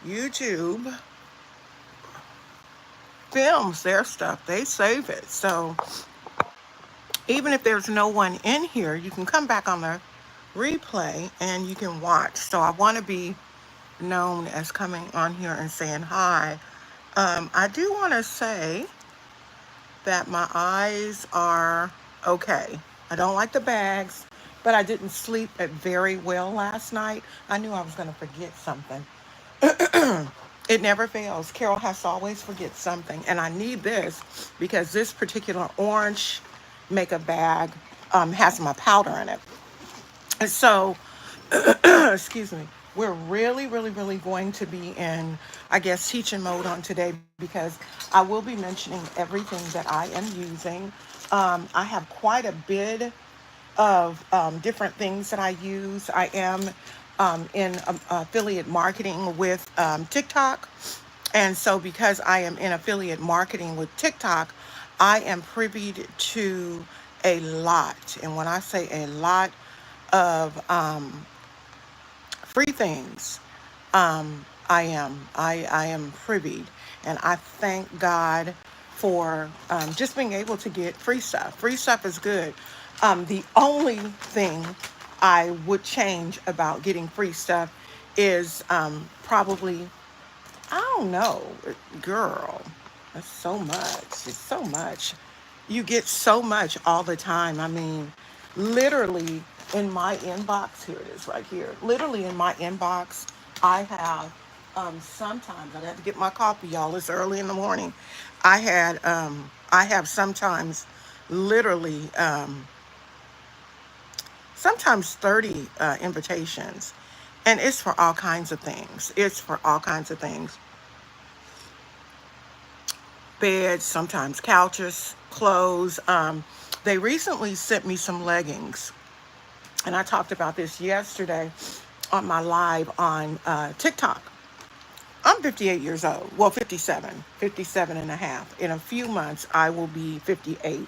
YouTube films their stuff, they save it. So even if there's no one in here, you can come back on the replay and you can watch. So I want to be known as coming on here and saying hi. I do want to say that my eyes are okay. I don't like the bags, but I didn't sleep very well last night. I knew I was going to forget something. It never fails. Carol has to always forget something. And I need this because this particular orange makeup bag has my powder in it. And so, excuse me, we're really going to be in, I guess, teaching mode on today because I will be mentioning everything that I am using. I have quite a bit of different things that I use. I am in affiliate marketing with TikTok. And so, because I am in affiliate marketing with TikTok, I am privy to a lot. And when I say a lot of free things, I am privy, and I thank God for just being able to get free stuff. Free stuff is good. The only thing I would change about getting free stuff is probably, I don't know, girl. That's so much. It's so much. You get so much all the time. I mean, literally in my inbox, here it is right here. Literally in my inbox, I have sometimes I have to get my coffee, y'all. It's early in the morning. I have sometimes literally sometimes 30 invitations, and it's for all kinds of things. It's for all kinds of things. Beds, sometimes couches, clothes. They recently sent me some leggings, and I talked about this yesterday on my live on TikTok. I'm 58 years old. Well, 57, 57 and a half. In a few months, I will be 58.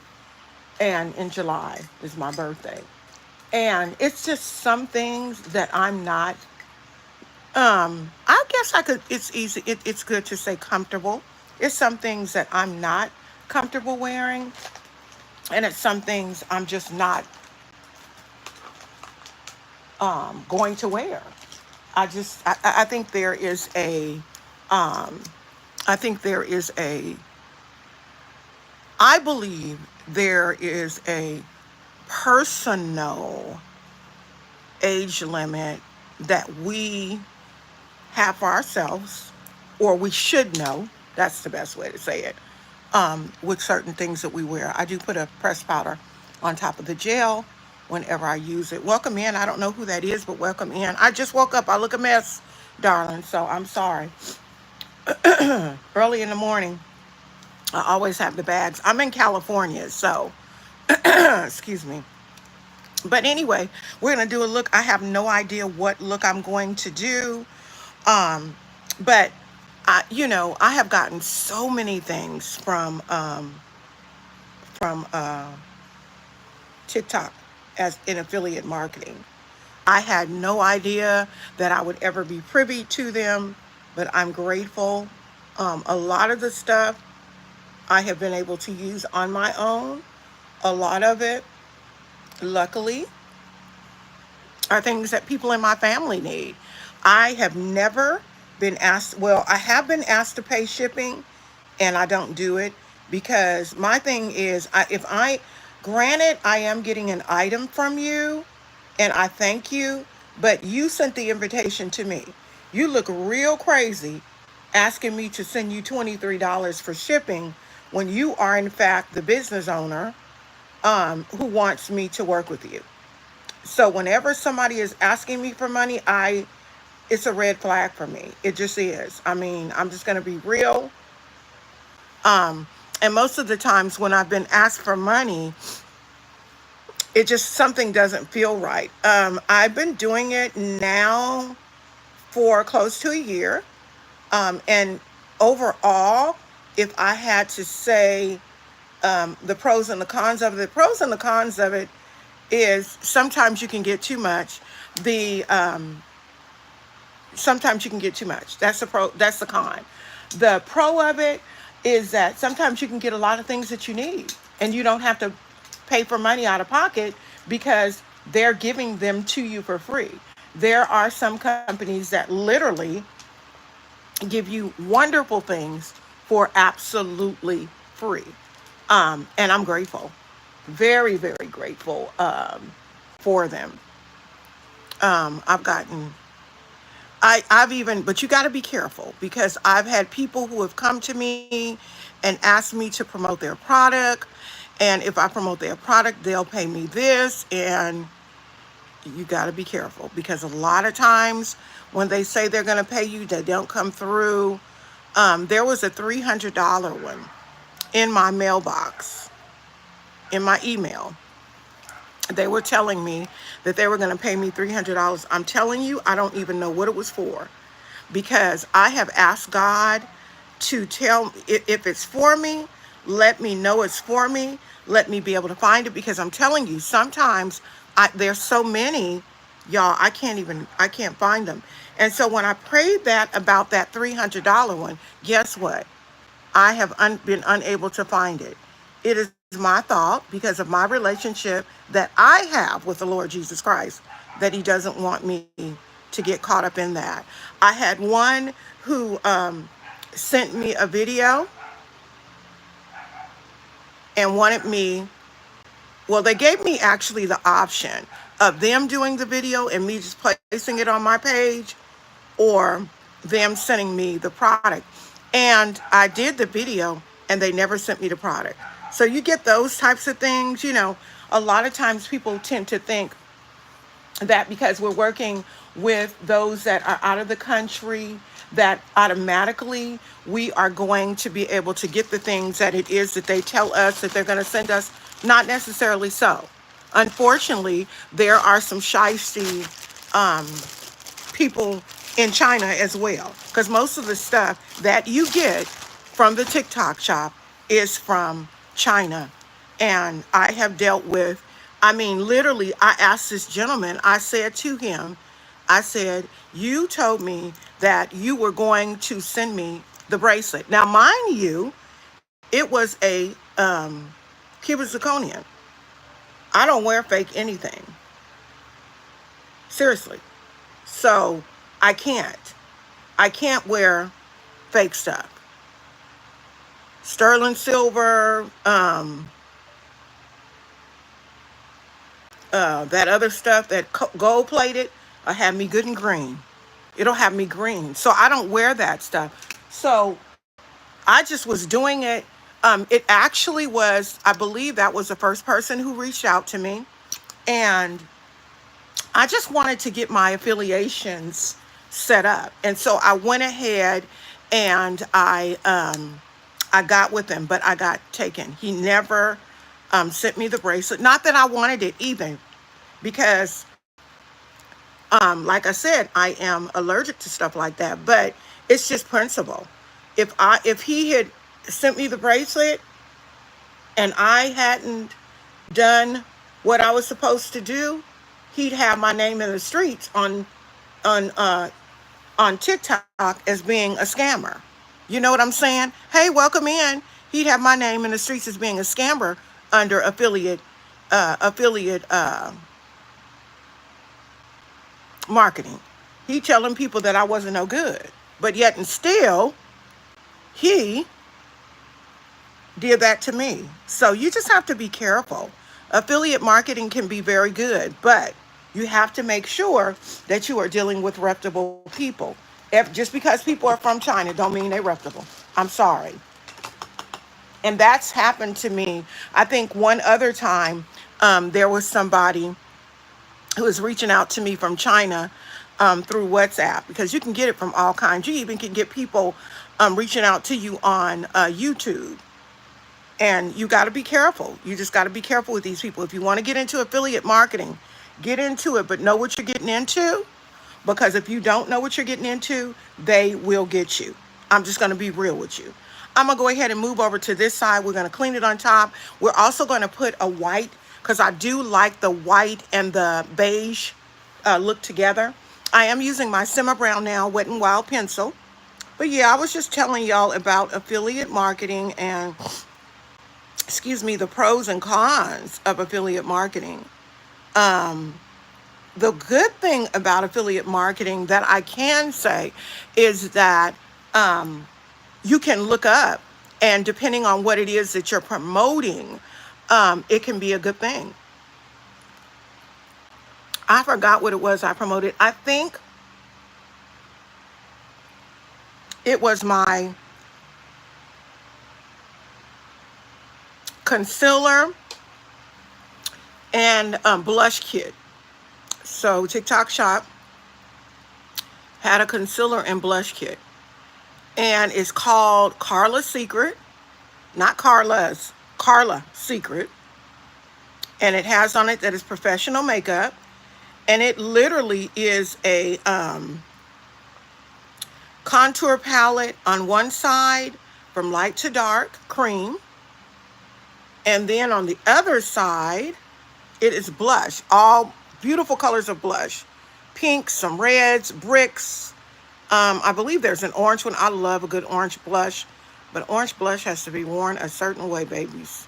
And in July is my birthday. And it's just some things that I'm not, I guess I could, it's easy, it's good to say comfortable. It's some things that I'm not comfortable wearing. And it's some things I'm just not going to wear. I think there is um, I think there is a, I believe there is a personal age limit that we have for ourselves, or we should know. That's the best way to say it. With certain things that we wear, I do put a pressed powder on top of the gel whenever I use it. Welcome in. I don't know who that is, but welcome in. I just woke up. I look a mess, darling, so I'm sorry. Early in the morning, I always have the bags. I'm in California, so excuse me. But anyway, we're gonna do a look. I have no idea what look I'm going to do. Um, but I have gotten so many things from TikTok as in affiliate marketing. I had no idea that I would ever be privy to them, but I'm grateful. A lot of the stuff I have been able to use on my own. A lot of it, luckily, are things that people in my family need. I have never been asked, well, I have been asked to pay shipping, and I don't do it because my thing is, if I, granted, I am getting an item from you and I thank you, but you sent the invitation to me. You look real crazy asking me to send you $23 for shipping when you are, in fact, the business owner who wants me to work with you. So whenever somebody is asking me for money, it's a red flag for me. It just is. I mean, I'm just going to be real. And most of the times when I've been asked for money, it just, something doesn't feel right. I've been doing it now for close to a year. And overall, if I had to say the pros and the cons of it, the pros and the cons of it is sometimes you can get too much. The sometimes you can get too much. That's the pro, that's the con. The pro of it is that sometimes you can get a lot of things that you need and you don't have to pay for money out of pocket because they're giving them to you for free. There are some companies that literally give you wonderful things for absolutely free. And I'm grateful, very, very grateful for them. I've gotten I've even, but you got to be careful because I've had people who have come to me and asked me to promote their product. And if I promote their product, they'll pay me this. And you got to be careful because a lot of times when they say they're going to pay you, they don't come through. There was a $300 one in my mailbox, in my email. They were telling me that they were going to pay me $300. I'm telling you, I don't even know what it was for because I have asked God to tell if it's for me, let me know it's for me, let me be able to find it because I'm telling you, sometimes there's so many, y'all, I can't find them. And so when I prayed that about that $300 one, guess what? I have been unable to find it. It is my thought because of my relationship that I have with the Lord Jesus Christ that he doesn't want me to get caught up in that. I had one who sent me a video and wanted me, well, they gave me actually the option of them doing the video and me just placing it on my page or them sending me the product. And I did the video and they never sent me the product. So you get those types of things, you know, a lot of times people tend to think that because we're working with those that are out of the country, that automatically we are going to be able to get the things that it is that they tell us that they're going to send us. Not necessarily so. Unfortunately, there are some shiesty people in China as well, because most of the stuff that you get from the TikTok shop is from China. And I have dealt with, I mean, literally, I asked this gentleman, I said to him, I said, you told me that you were going to send me the bracelet. Now, mind you, it was a Cuban zirconian. I don't wear fake anything. Seriously. So I can't. I can't wear fake stuff. Sterling silver, that other stuff, that gold plated, have me good and green. It'll have me green. So I don't wear that stuff. So I just was doing it. It actually was, I believe that was the first person who reached out to me. And I just wanted to get my affiliations set up. And so I went ahead and I got with him, but I got taken. He never sent me the bracelet. Not that I wanted it either, because like I said, I am allergic to stuff like that, but it's just principle. If he had sent me the bracelet and I hadn't done what I was supposed to do, he'd have my name in the streets on TikTok as being a scammer. You know what I'm saying? Hey, welcome in. He'd have my name in the streets as being a scammer under affiliate marketing. He telling people that I wasn't no good, but yet and still he did that to me. So you just have to be careful. Affiliate marketing can be very good, but you have to make sure that you are dealing with reputable people. Just because people are from China don't mean they're reputable. I'm sorry. And that's happened to me. I think one other time there was somebody who was reaching out to me from China through WhatsApp, because you can get it from all kinds. You even can get people reaching out to you on YouTube. And you got to be careful. You just got to be careful with these people. If you want to get into affiliate marketing, get into it, but know what you're getting into. Because if you don't know what you're getting into, they will get you. I'm just going to be real with you. I'm going to go ahead and move over to this side. We're going to clean it on top. We're also going to put a white, because I do like the white and the beige look together. I am using my Simmer Brown now Wet n Wild pencil. But yeah, I was just telling y'all about affiliate marketing and, excuse me, the pros and cons of affiliate marketing. Um, the good thing about affiliate marketing that I can say is that um, you can look up, and depending on what it is that you're promoting, it can be a good thing. I forgot what it was I promoted. I think it was my concealer and blush kit. So TikTok Shop had a concealer and blush kit, and it's called Carla's Secret, not Carla's, Carla Secret, and it has on it that it's professional makeup, and it literally is a contour palette on one side from light to dark, cream, and then on the other side, it is blush, all beautiful colors of blush, pink, some reds, bricks. I believe there's an orange one. I love a good orange blush, but orange blush has to be worn a certain way, babies,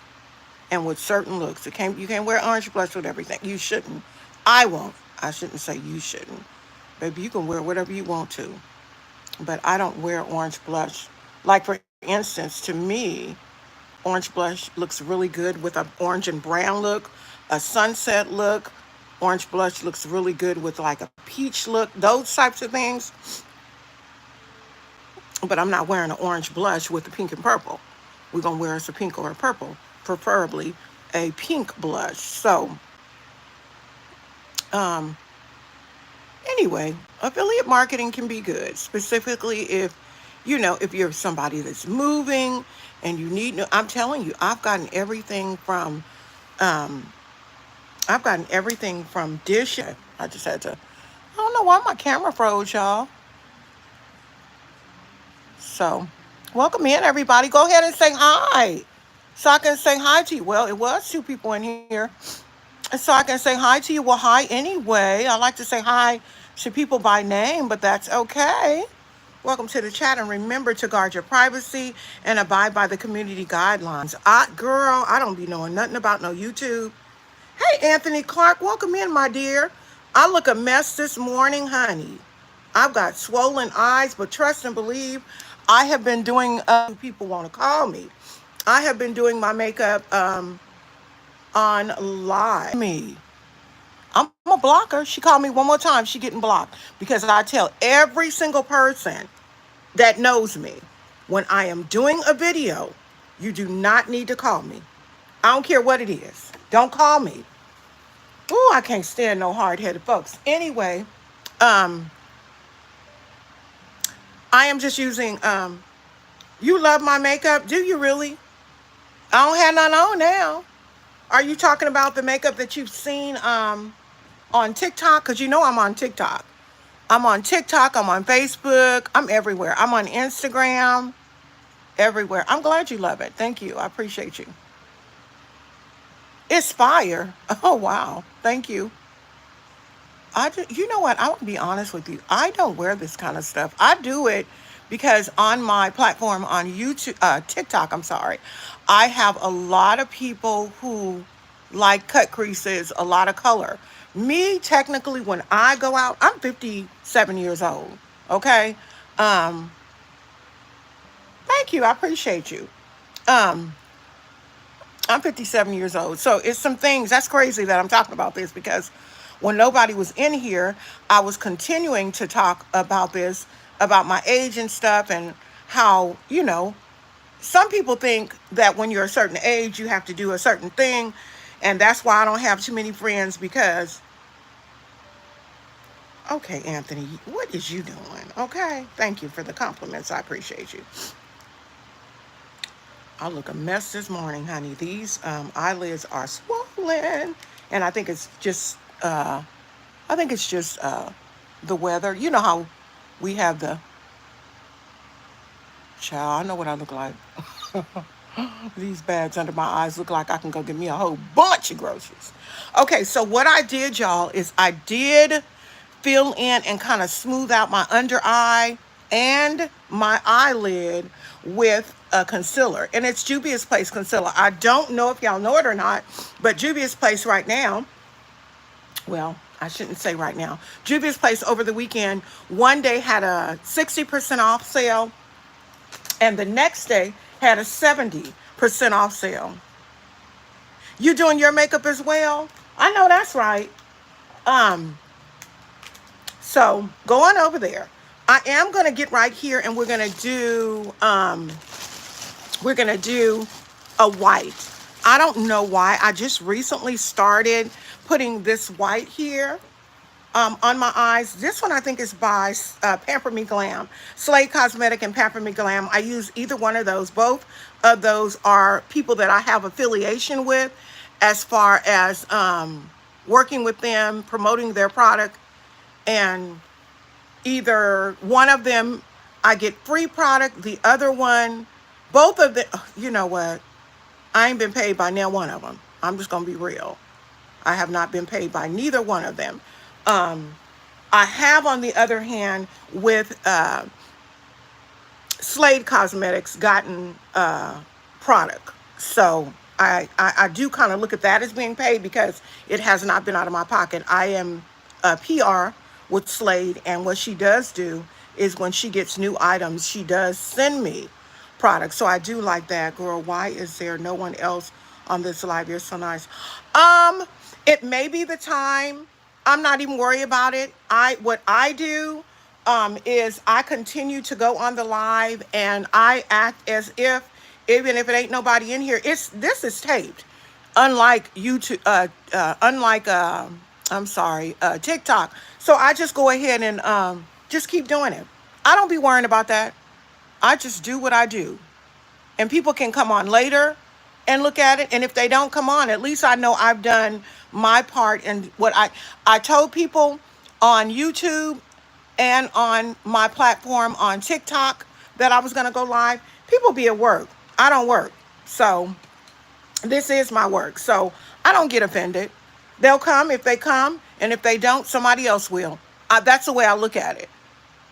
and with certain looks. You can't wear orange blush with everything. You shouldn't. I won't. I shouldn't say you shouldn't. Baby, you can wear whatever you want to, but I don't wear orange blush. Like, for instance, to me, orange blush looks really good with an orange and brown look, a sunset look. Orange blush looks really good with like a peach look, those types of things. But I'm not wearing an orange blush with the pink and purple. We're going to wear us a pink or a purple, preferably a pink blush. So, um, anyway, affiliate marketing can be good, specifically if, if you're somebody that's moving and you need, I'm telling you, um, I've gotten everything from dishes. I just had to, I don't know why my camera froze, y'all. So, welcome in, everybody. Go ahead and say hi so I can say hi to you. Well, it was two people in here, so I can say hi to you. Well, hi anyway. I like to say hi to people by name, but that's okay. Welcome to the chat, and remember to guard your privacy and abide by the community guidelines. Girl, I don't be knowing nothing about no YouTube. Hey, Anthony Clark, welcome in, my dear. I look a mess this morning, honey. I've got swollen eyes, but trust and believe, I have been doing, people want to call me. I have been doing my makeup on live. I'm a blocker. She called me one more time. She getting blocked because I tell every single person that knows me, when I am doing a video, you do not need to call me. I don't care what it is. Don't call me. Ooh, I can't stand no hard-headed folks. Anyway, um, I am just using, you love my makeup? Do you really? I don't have none on now. Are you talking about the makeup that you've seen on TikTok? Because you know I'm on TikTok. I'm on TikTok. I'm on Facebook. I'm everywhere. I'm on Instagram. Everywhere. I'm glad you love it. Thank you. I appreciate you. It's fire. Oh, wow. Thank you. You know what? I want to be honest with you. I don't wear this kind of stuff. I do it because on my platform on YouTube, TikTok, I'm sorry, I have a lot of people who like cut creases, a lot of color. Me, technically, when I go out, I'm 57 years old. Okay. Um, Thank you. I appreciate you. Um, I'm 57 years old. So it's some things that's crazy that I'm talking about this because when nobody was in here, I was continuing to talk about this, about my age and stuff, and how, some people think that when you're a certain age, you have to do a certain thing. And that's why I don't have too many friends because, okay, Anthony, what is you doing? Okay. Thank you for the compliments. I appreciate you. I look a mess this morning, honey. These eyelids are swollen, and I think it's just the weather. You know how we have the child. I know what I look like. These bags under my eyes look like I can go get me a whole bunch of groceries. Okay, so what I did, y'all, is I did fill in and kind of smooth out my under eye and my eyelid with a concealer. And it's Juvia's Place concealer. I don't know if y'all know it or not, but Juvia's Place right now, well, I shouldn't say right now. Juvia's Place over the weekend, one day had a 60% off sale, and the next day had a 70% off sale. You doing your makeup as well? I know that's right. So go on over there. I am going to get right here and we're going to do a white. I don't know why. I just recently started putting this white here on my eyes. This one I think is by Pamper Me Glam. Slade Cosmetic and Pamper Me Glam. I use either one of those. Both of those are people that I have affiliation with as far as working with them, promoting their product. And either one of them, I get free product. The other one, both of them, you know what? I ain't been paid by neither one of them. I'm just going to be real. I have not been paid by neither one of them. I have, on the other hand, with Slade Cosmetics, gotten product. So I do kind of look at that as being paid because it has not been out of my pocket. I am a PR with Slade, and what she does do is when she gets new items, she does send me products. So I do like that. Girl, why is there no one else on this live? You're so nice. It may be the time. I'm not even worried about it. What I do is I continue to go on the live and I act as if, even if it ain't nobody in here, this is taped. Unlike YouTube, TikTok. So I just go ahead and just keep doing it. I don't be worrying about that. I just do what I do. And people can come on later and look at it. And if they don't come on, at least I know I've done my part. And what I told people on YouTube and on my platform on TikTok that I was going to go live. People be at work. I don't work. So this is my work. So I don't get offended. They'll come if they come. And if they don't, somebody else will. That's the way I look at it.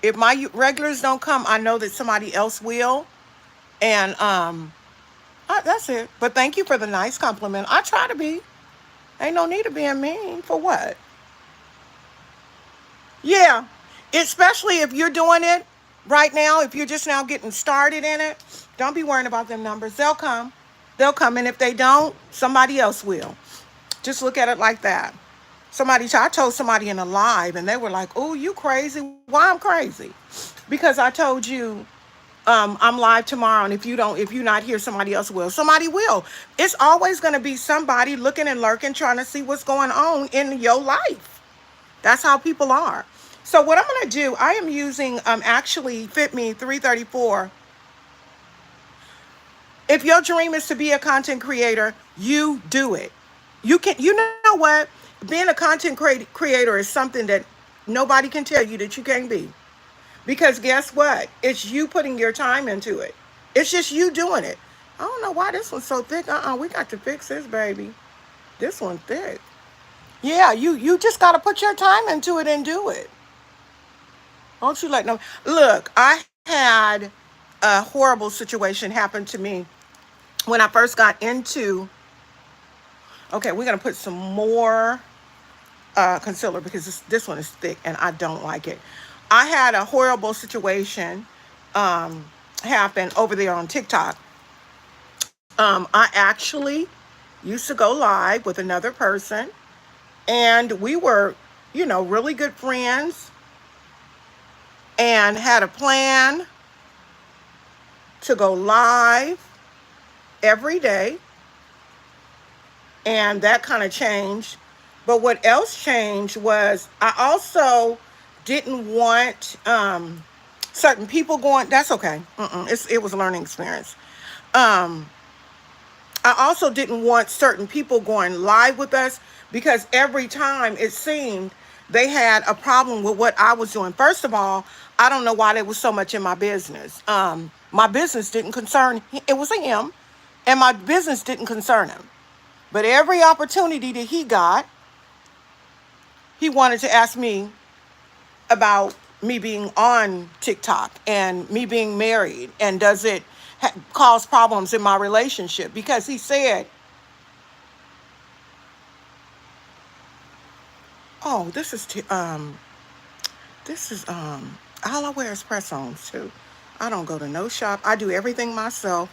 If my regulars don't come, I know that somebody else will. And that's it. But thank you for the nice compliment. I try to be. Ain't no need of being mean. For what? Yeah. Especially if you're doing it right now. If you're just now getting started in it. Don't be worrying about them numbers. They'll come. They'll come. And if they don't, somebody else will. Just look at it like that. I told somebody in a live and they were like, oh, you crazy. Why I'm crazy? Because I told you I'm live tomorrow, and if you're not here, somebody else will. Somebody will. It's always going to be somebody looking and lurking, trying to see what's going on in your life. That's how people are. So what I'm going to do, I am using actually Fit Me 334. If your dream is to be a content creator, you do it. You know what? Being a content creator is something that nobody can tell you that you can't be. Because guess what? It's you putting your time into it. It's just you doing it. I don't know why this one's so thick. We got to fix this, baby. This one's thick. Yeah, you just got to put your time into it and do it. Don't you let no... Look, I had a horrible situation happen to me when I first got into... Okay, we're going to put some more concealer because this one is thick and I don't like it. I had a horrible situation happen over there on TikTok. I actually used to go live with another person, and we were, really good friends and had a plan to go live every day. And that kind of changed. But what else changed was I also didn't want certain people going. That's okay. It was a learning experience. I also didn't want certain people going live with us because every time it seemed they had a problem with what I was doing. First of all, I don't know why there was so much in my business. My business didn't concern him. It was him, and my business didn't concern him. But every opportunity that he got, he wanted to ask me about me being on TikTok and me being married, and does it cause problems in my relationship? Because he said, "Oh, this is all I wear is press-ons too. I don't go to no shop. I do everything myself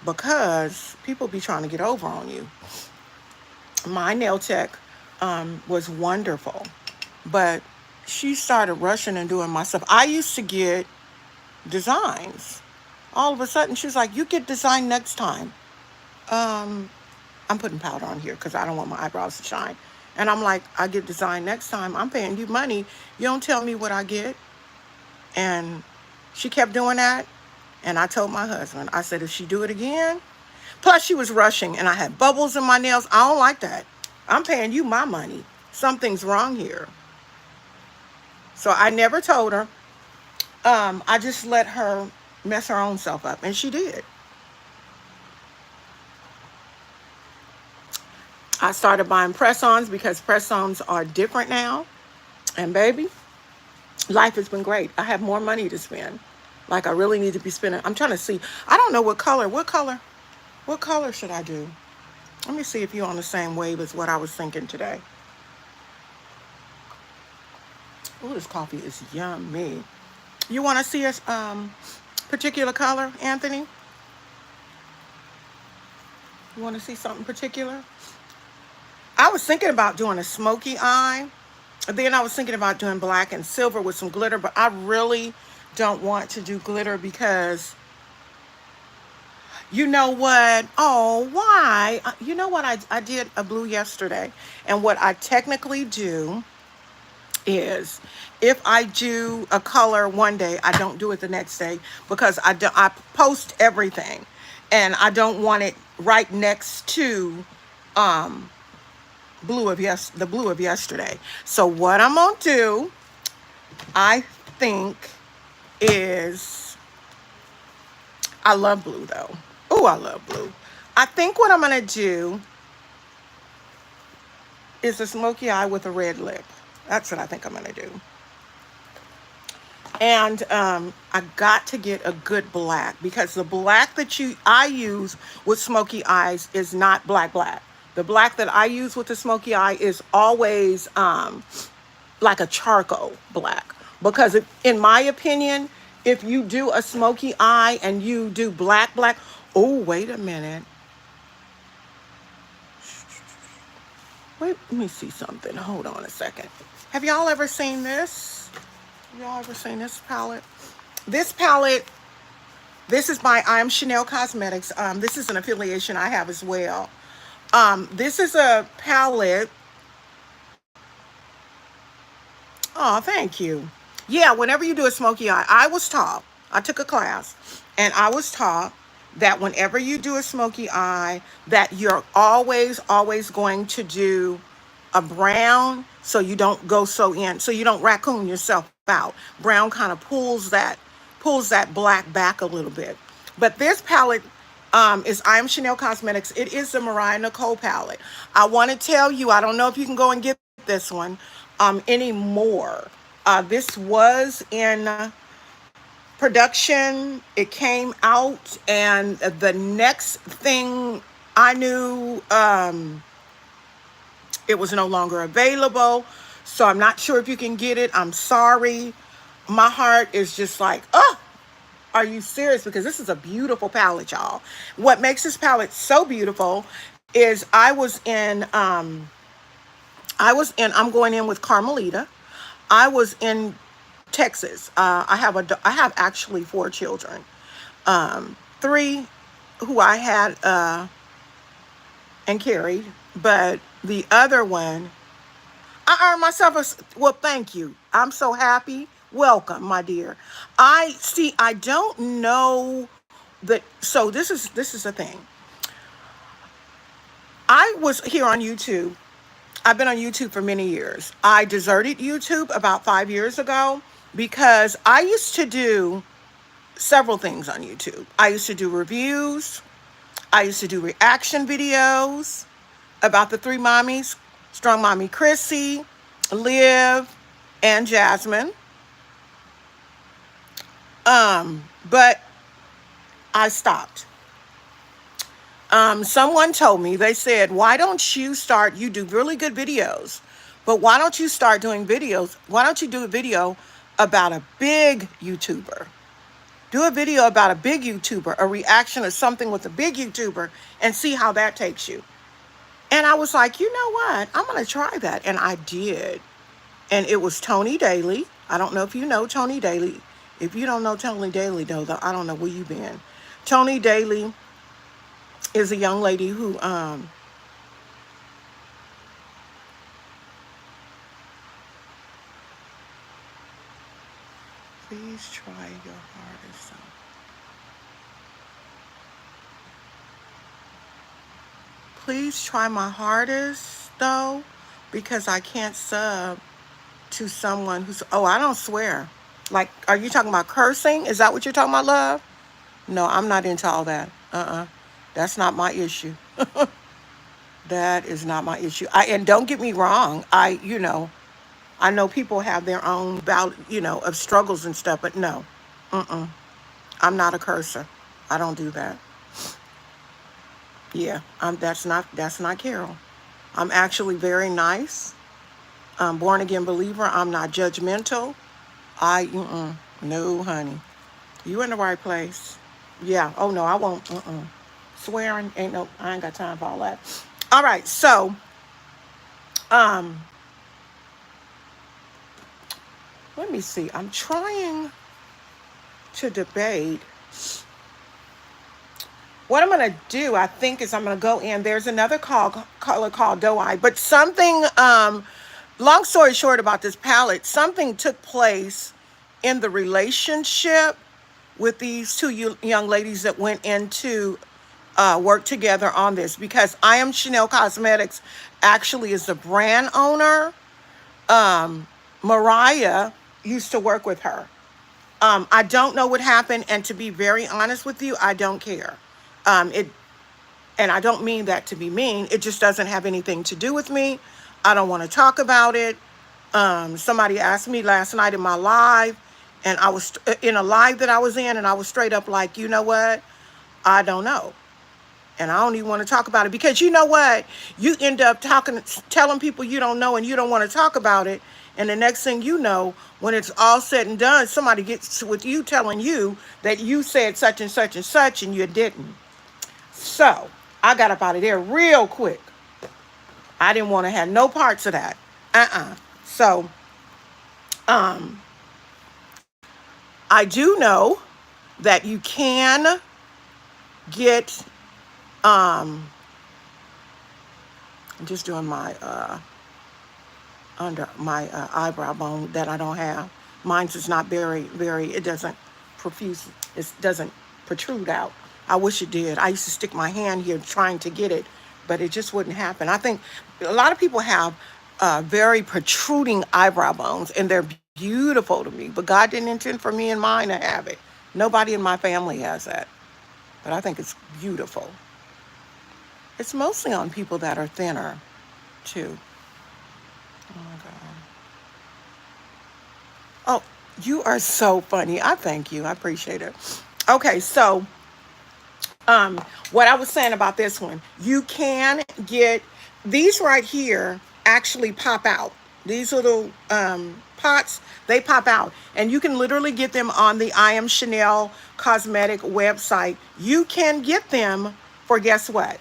because people be trying to get over on you." My nail tech was wonderful, but she started rushing and doing my stuff. I used to get designs. All of a sudden, she's like, "You get design next time." Um, I'm putting powder on here because I don't want my eyebrows to shine. And I'm like, "I get design next time. I'm paying you money. You don't tell me what I get." And she kept doing that. And I told my husband, I said, "If she do it again," plus she was rushing and I had bubbles in my nails. I don't like that. I'm paying you my money. Something's wrong here. So I never told her. I just let her mess her own self up. And she did. I started buying press-ons because press-ons are different now. And baby, life has been great. I have more money to spend. Like I really need to be spending. I'm trying to see. I don't know what color. What color should I do? Let me see if you're on the same wave as what I was thinking today. Oh, this coffee is yummy. You want to see a particular color, Anthony? You want to see something particular? I was thinking about doing a smoky eye. Then I was thinking about doing black and silver with some glitter, but I really don't want to do glitter because you know what? Oh, why? You know what? I did a blue yesterday. And what I technically do is if I do a color one day, I don't do it the next day because I post everything and I don't want it right next to um the blue of yesterday. So what I'm gonna do, I think, is I love blue though. Oh, I love blue. I think what I'm gonna do is a smoky eye with a red lip. That's what I think I'm gonna do. And I got to get a good black because the black that I use with smoky eyes is not black. The black that I use with the smoky eye is always like a charcoal black. Because in my opinion, if you do a smoky eye and you do black, oh, wait a minute. Wait, let me see something. Hold on a second. Have y'all ever seen this? Y'all ever seen this palette? This palette, this is by I Am Chanel Cosmetics. This is an affiliation I have as well. This is a palette. Oh, thank you. Yeah, whenever you do a smoky eye, I was taught, I took a class, and I was taught that whenever you do a smoky eye, that you're always going to do a brown so you don't go so in, so you don't raccoon yourself out. Brown kind of pulls that black back a little bit. But this palette is I Am Chanel Cosmetics. It is the Mariah Nicole palette. I want to tell you, I don't know if you can go and get this one anymore. This was in production. It came out, and the next thing I knew, it was no longer available. So I'm not sure if you can get it. I'm sorry. My heart is just like, oh, are you serious? Because this is a beautiful palette, y'all. What makes this palette so beautiful is I'm going in with Carmelita. I was in Texas. I have actually 4 children. 3 who I had and carried, but the other one, I earned myself well, thank you. I'm so happy. Welcome, my dear. I don't know that. So this is the thing. I was here on YouTube. I've been on YouTube for many years. I deserted YouTube about 5 years ago because I used to do several things on YouTube. I used to do reviews. I used to do reaction videos about the 3 mommies, Strong Mommy Chrissy, Liv, and Jasmine. But I stopped. Someone told me, they said, why don't you start, you do really good videos, but why don't you start doing videos? Why don't you do a video about a big YouTuber? Do a video about a big YouTuber, a reaction or something with a big YouTuber, and see how that takes you. And I was like, you know what? I'm going to try that. And I did. And it was Tony Daly. I don't know if you know Tony Daly. If you don't know Tony Daly, though, I don't know where you been. Tony Daly is a young lady who please try your hardest. Please try my hardest though, because I can't sub to someone who's, oh, I don't swear. Like, are you talking about cursing? Is that what you're talking about, love? No, I'm not into all that. That's not my issue. That is not my issue. And don't get me wrong. I know people have their own bout, of struggles and stuff, but no. Mm-mm. I'm not a cursor. I don't do that. Yeah, that's not Carol. I'm actually very nice. I'm born again believer. I'm not judgmental. No, honey. You in the right place. Yeah. Oh no, I won't. Swearing ain't no. I ain't got time for all that. All right. So, um, let me see. I'm trying to debate. What I'm going to do, I think, is I'm going to go in. There's another color called Doe Eye. But something, long story short about this palette, something took place in the relationship with these two young ladies that went into work together on this. Because I Am Chanel Cosmetics actually is the brand owner. Mariah used to work with her. I don't know what happened. And to be very honest with you, I don't care. It And I don't mean that to be mean. It just doesn't have anything to do with me. I don't want to talk about it. Somebody asked me last night in my live, and I was in a live that I was in, and I was straight up like, you know what? I don't know. And I don't even want to talk about it because you know what? You end up telling people you don't know and you don't want to talk about it. And the next thing you know, when it's all said and done, somebody gets with you telling you that you said such and such and such and you didn't. So I got up out of there real quick. I didn't want to have no parts of that. So, I do know that you can get, I'm just doing my, under my eyebrow bone that I don't have. Mine's is not it doesn't profuse, it doesn't protrude out. I wish it did. I used to stick my hand here trying to get it, but it just wouldn't happen. I think a lot of people have very protruding eyebrow bones, and they're beautiful to me, but God didn't intend for me and mine to have it. Nobody in my family has that, but I think it's beautiful. It's mostly on people that are thinner, too. Oh, my God. Oh, you are so funny. I thank you. I appreciate it. Okay, so what I was saying about this one, you can get these right here actually pop out. These little pots, they pop out. And you can literally get them on the I Am Chanel cosmetic website. You can get them for, guess what?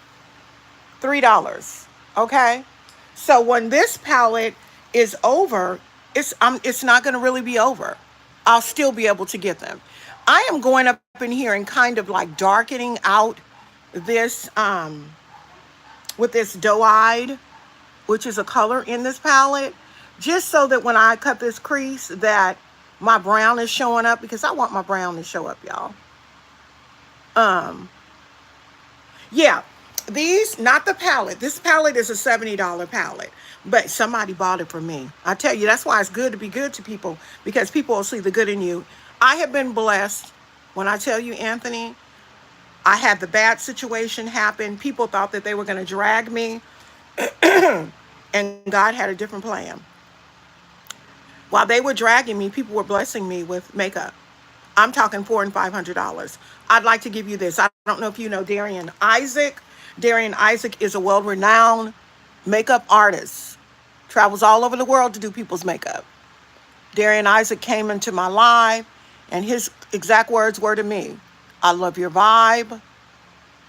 $3. Okay? So when this palette is over, it's not going to really be over. I'll still be able to get them. I am going up in here and kind of like darkening out this with this doe-eyed, which is a color in this palette, just so that when I cut this crease that my brown is showing up, because I want my brown to show up, y'all. Yeah, these, not the palette. This palette is a $70 palette, but somebody bought it for me. I tell you, that's why it's good to be good to people, because people will see the good in you. I have been blessed. When I tell you, Anthony, I had the bad situation happen. People thought that they were going to drag me, and God had a different plan. While they were dragging me, people were blessing me with makeup. I'm talking $400 and $500. I'd like to give you this. I don't know if you know Darian Isaac. Darian Isaac is a well-renowned makeup artist. Travels all over the world to do people's makeup. Darian Isaac came into my live, and his exact words were to me, I love your vibe.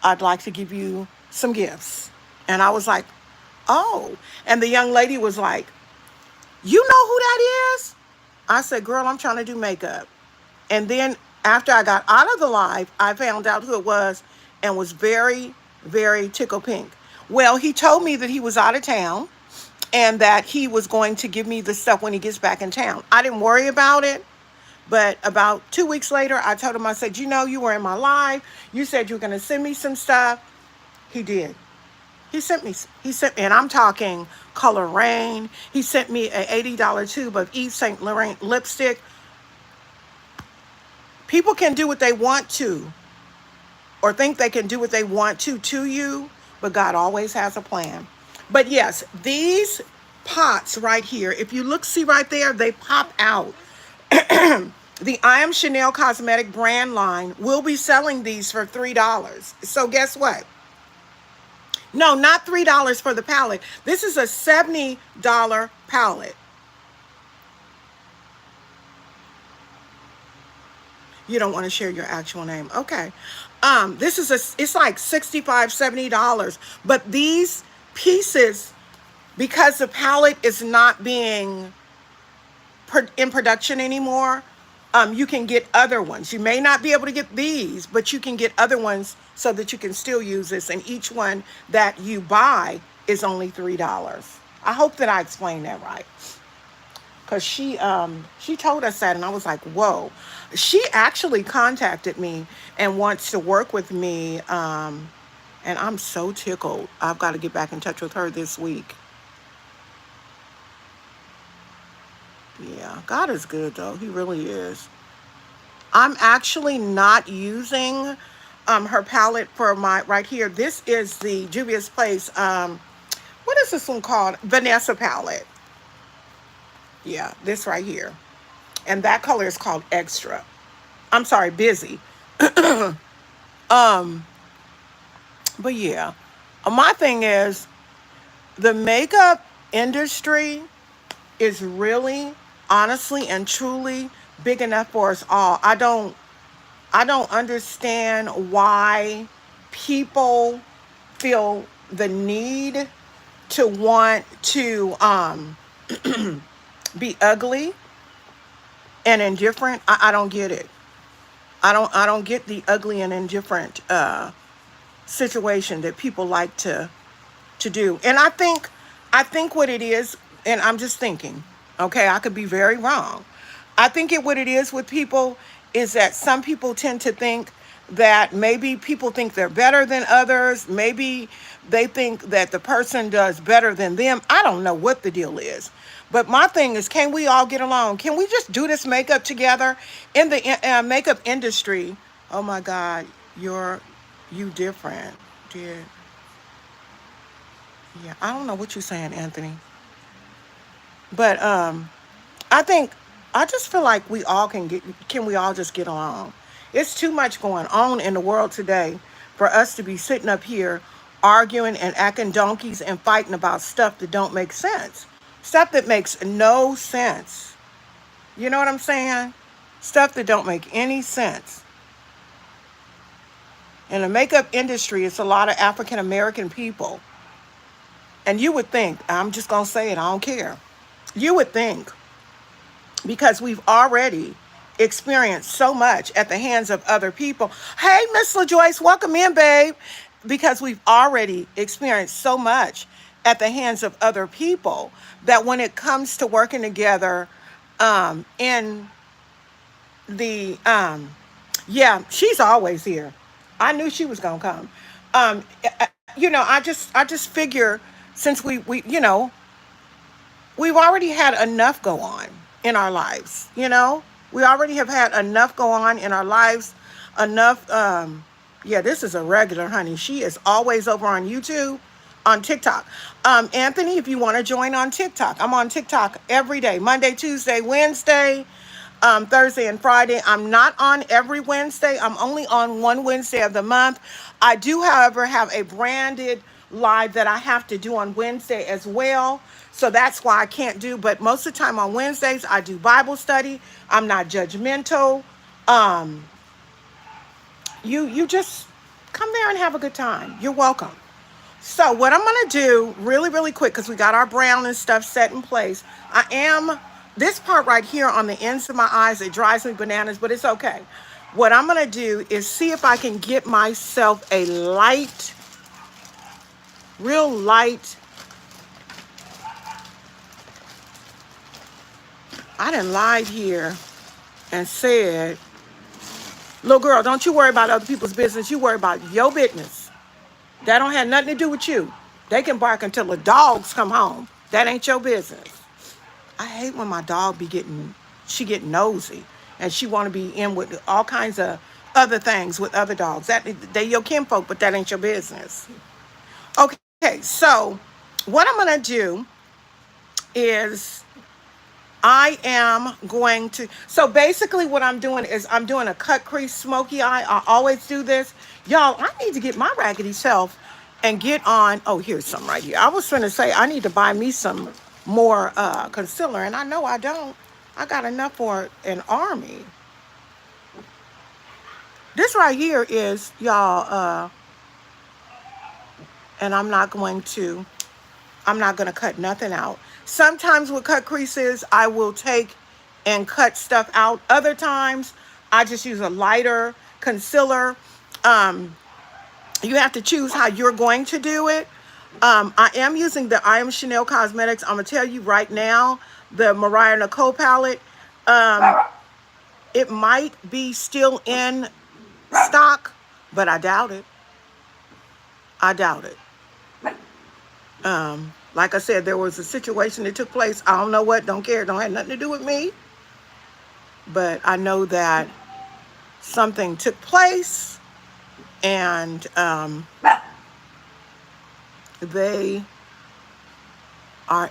I'd like to give you some gifts. And I was like, oh. And the young lady was like, you know who that is? I said, girl, I'm trying to do makeup. And then after I got out of the live, I found out who it was and was very, very tickle pink. Well, he told me that he was out of town and that he was going to give me the stuff when he gets back in town. I didn't worry about it. But about 2 weeks later, I told him, I said, you know, you were in my live. You said you were going to send me some stuff. He did. He sent me, and I'm talking Color Rain. He sent me an $80 tube of Yves Saint Laurent lipstick. People can do what they want to, or think they can do what they want to you, but God always has a plan. But yes, these pots right here, if you look, see right there, they pop out. The I Am Chanel cosmetic brand line will be selling these for $3. So guess what? No, not $3 for the palette. This is a $70 palette. You don't want to share your actual name. Okay. This is it's like $65, $70. But these pieces, because the palette is not being in production anymore, you can get other ones. You may not be able to get these, but you can get other ones so that you can still use this. And each one that you buy is only $3. I hope that I explained that right. Because she told us that, and I was like, whoa. She actually contacted me and wants to work with me, and I'm so tickled. I've got to get back in touch with her this week. Yeah, God is good, though. He really is. I'm actually not using her palette for my, right here. This is the Juvia's Place, what is this one called? Vanessa palette. Yeah, this right here. And that color is called Extra. I'm sorry, Busy. But yeah, my thing is, the makeup industry is really, honestly and truly big enough for us all. I don't understand why people feel the need to want to be ugly and indifferent. I don't get it. I don't get the ugly and indifferent situation that people like to do. And I think what it is, and I'm just thinking, okay, I could be very wrong. I think what it is with people is that some people tend to think that maybe people think they're better than others. Maybe they think that the person does better than them. I don't know what the deal is. But my thing is, can we all get along? Can we just do this makeup together? In the makeup industry, oh my God, you different, dear. Yeah, I don't know what you're saying, Anthony. But I just feel like can we all just get along? It's too much going on in the world today for us to be sitting up here arguing and acting donkeys and fighting about stuff that don't make sense. Stuff that makes no sense. You know what I'm saying? Stuff that don't make any sense. In the makeup industry, it's a lot of African American people. And you would think, I'm just going to say it, I don't care. You would think, because we've already experienced so much at the hands of other people. Hey, Miss LaJoyce, welcome in, babe. Because we've already experienced so much at the hands of other people that when it comes to working together in the, yeah, she's always here. I knew she was going to come. I just figure since we've already had enough go on in our lives, we already have had enough go on in our lives, enough, yeah, this is a regular, honey. She is always over on YouTube. on TikTok. Anthony, if you want to join on TikTok, I'm on TikTok every day, Monday, Tuesday, Wednesday, Thursday, and Friday. I'm not on every Wednesday. I'm only on one Wednesday of the month. I do, however, have a branded live that I have to do on Wednesday as well. So that's why I can't do, but most of the time on Wednesdays, I do Bible study. I'm not judgmental. Um, you just come there and have a good time. You're welcome. So what I'm going to do really, really quick, because we got our brown and stuff set in place. This part right here on the ends of my eyes, it drives me bananas, but it's okay. What I'm going to do is see if I can get myself a light, real light. I done lied here and said, little girl, don't you worry about other people's business. You worry about your business. That don't have nothing to do with you. They can bark until the dogs come home. That ain't your business. I hate when my dog she get nosy and she want to be in with all kinds of other things with other dogs. They your kinfolk, but that ain't your business. Okay, so what I'm gonna do is I am going to, so basically what I'm doing is I'm doing a cut crease smoky eye. I always do this. Y'all, I need to get my raggedy self and get on, oh, here's some right here. I was trying to say I need to buy me some more concealer, and I know I don't. I got enough for an army. This right here is, y'all, and I'm not going to cut nothing out. Sometimes with cut creases, I will take and cut stuff out. Other times, I just use a lighter concealer. You have to choose how you're going to do it. I am using the I Am Chanel Cosmetics. I'm going to tell you right now, the Mariah Nicole palette, it might be still in stock, but I doubt it. I doubt it. Like I said, there was a situation that took place. I don't know what, don't care, don't have nothing to do with me. But I know that something took place, and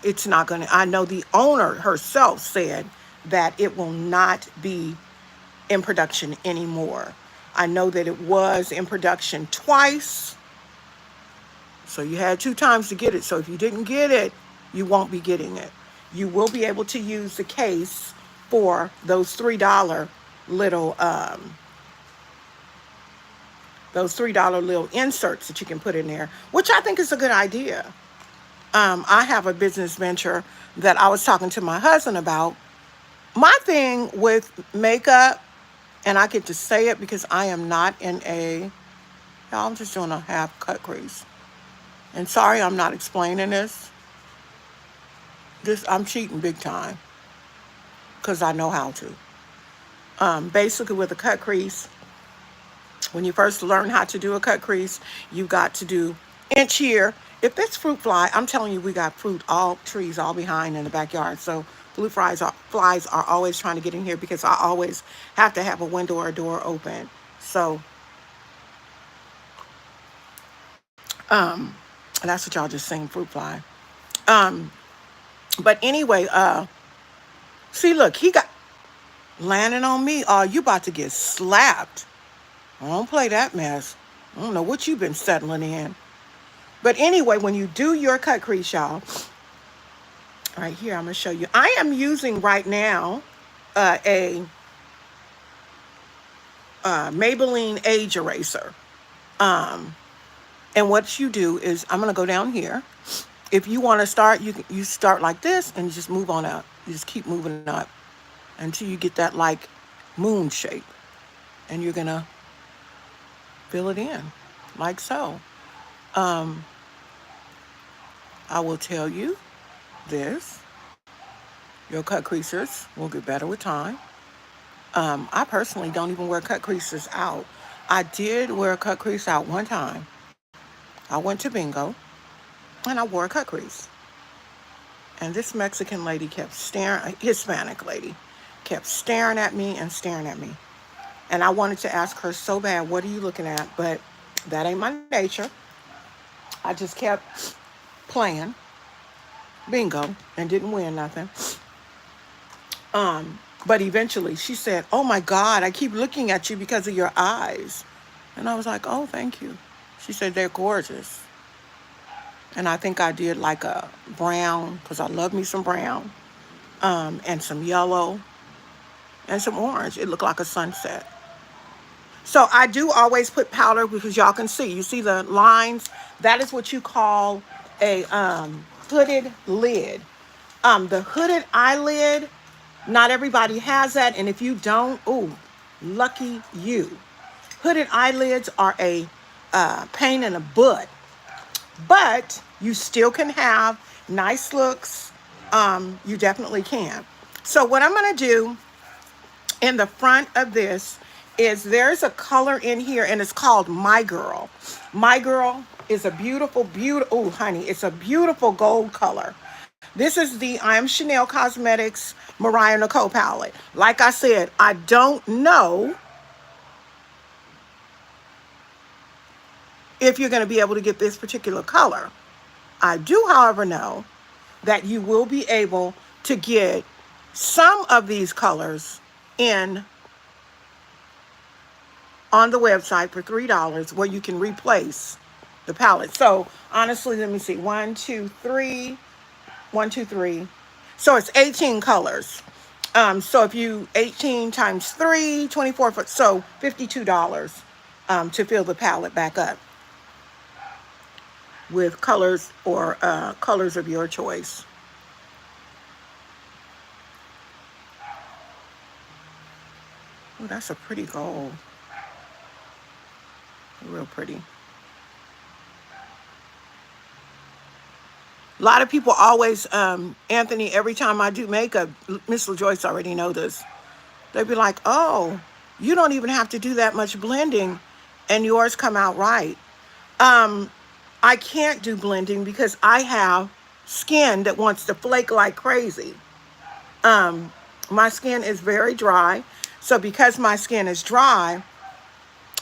it's not going to, I know the owner herself said that it will not be in production anymore. I know that it was in production twice. So you had 2 times to get it. So if you didn't get it, you won't be getting it. You will be able to use the case for those $3 little inserts that you can put in there, which I think is a good idea. I have a business venture that I was talking to my husband about. My thing with makeup, and I get to say it because I am not y'all, I'm just doing a half cut crease. And sorry, I'm not explaining this. I'm cheating big time because I know how to. Basically, with a cut crease, when you first learn how to do a cut crease, you got to do inch here. If it's fruit fly, I'm telling you, we got trees all behind in the backyard. So flies are always trying to get in here because I always have to have a window or a door open. So, that's what y'all just saying, fruit fly. But anyway, see, look, he got landing on me. Oh, you about to get slapped. I don't play that mess. I don't know what you've been settling in. But anyway, when you do your cut crease, y'all, right here, I'm going to show you. I am using right now a Maybelline Age Eraser. And what you do is, I'm going to go down here. If you want to start, you start like this and you just move on up. You just keep moving up until you get that like moon shape. And you're going to fill it in like so. I will tell you this. Your cut creasers will get better with time. I personally don't even wear cut creases out. I did wear a cut crease out one time. I went to bingo and I wore a cut crease. And this Mexican lady kept staring, Hispanic lady, kept staring at me and staring at me. And I wanted to ask her so bad, what are you looking at? But that ain't my nature. I just kept playing bingo and didn't win nothing. But eventually she said, "Oh my God, I keep looking at you because of your eyes." And I was like, "Oh, thank you." She said, "They're gorgeous." And I think I did like a brown, because I love me some brown, and some yellow and some orange. It looked like a sunset. So I do always put powder because y'all can see. You see the lines? That is what you call a hooded lid. The hooded eyelid, not everybody has that. And if you don't, ooh, lucky you. Hooded eyelids are a pain in the butt, but you still can have nice looks. You definitely can. So what I'm going to do in the front of this is there's a color in here and it's called My Girl. My Girl is a beautiful, beautiful, oh honey, it's a beautiful gold color. This is the I Am Chanel Cosmetics Mariah Nicole palette. Like I said, I don't know if you're going to be able to get this particular color. I do, however, know that you will be able to get some of these colors in on the website for $3 where you can replace the palette. So honestly, let me see. 1, 2, 3. 1, 2, 3. So it's 18 colors. So if you 18 times 3, 24, so $52 to fill the palette back up with colors or colors of your choice. Oh, that's a pretty gold. Real pretty. A lot of people always, Anthony, every time I do makeup, Miss LaJoyce already know this. They'd be like, "Oh, you don't even have to do that much blending and yours come out right." I can't do blending because I have skin that wants to flake like crazy. My skin is very dry. So because my skin is dry,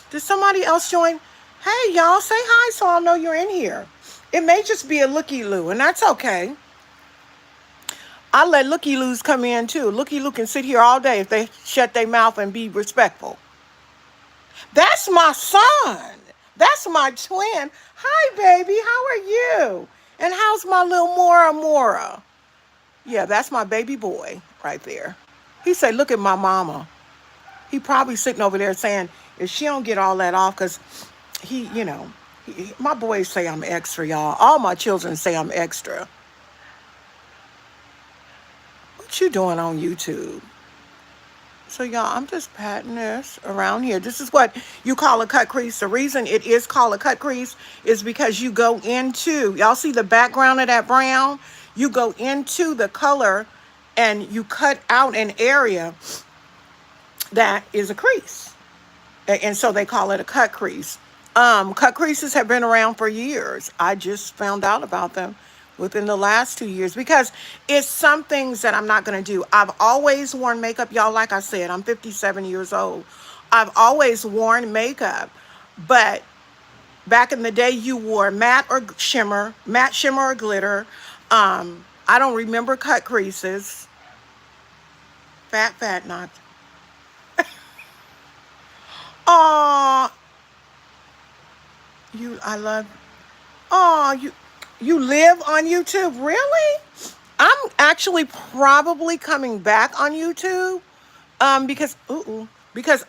did somebody else join? Hey, y'all, say hi so I'll know you're in here. It may just be a looky-loo, and that's okay. I let looky-loos come in too. Looky-loo can sit here all day if they shut their mouth and be respectful. That's my son. That's my twin. Hi, baby. How are you? And how's my little Mora Mora? Yeah, that's my baby boy right there. He said, "Look at my mama." He probably sitting over there saying, if she don't get all that off, because he, my boys say I'm extra, y'all. All my children say I'm extra. What you doing on YouTube? So y'all, I'm just patting this around here. This is what you call a cut crease. The reason it is called a cut crease is because you go into, y'all see the background of that brown? You go into the color and you cut out an area that is a crease. And so they call it a cut crease. Cut creases have been around for years. I just found out about them within the last 2 years because it's some things that I'm not going to do. I've always worn makeup, y'all. Like I said, I'm 57 years old. I've always worn makeup, but back in the day, you wore matte shimmer or glitter. I don't remember cut creases. Fat, not. Oh, I love. Oh, you live on YouTube, really? I'm actually probably coming back on YouTube, because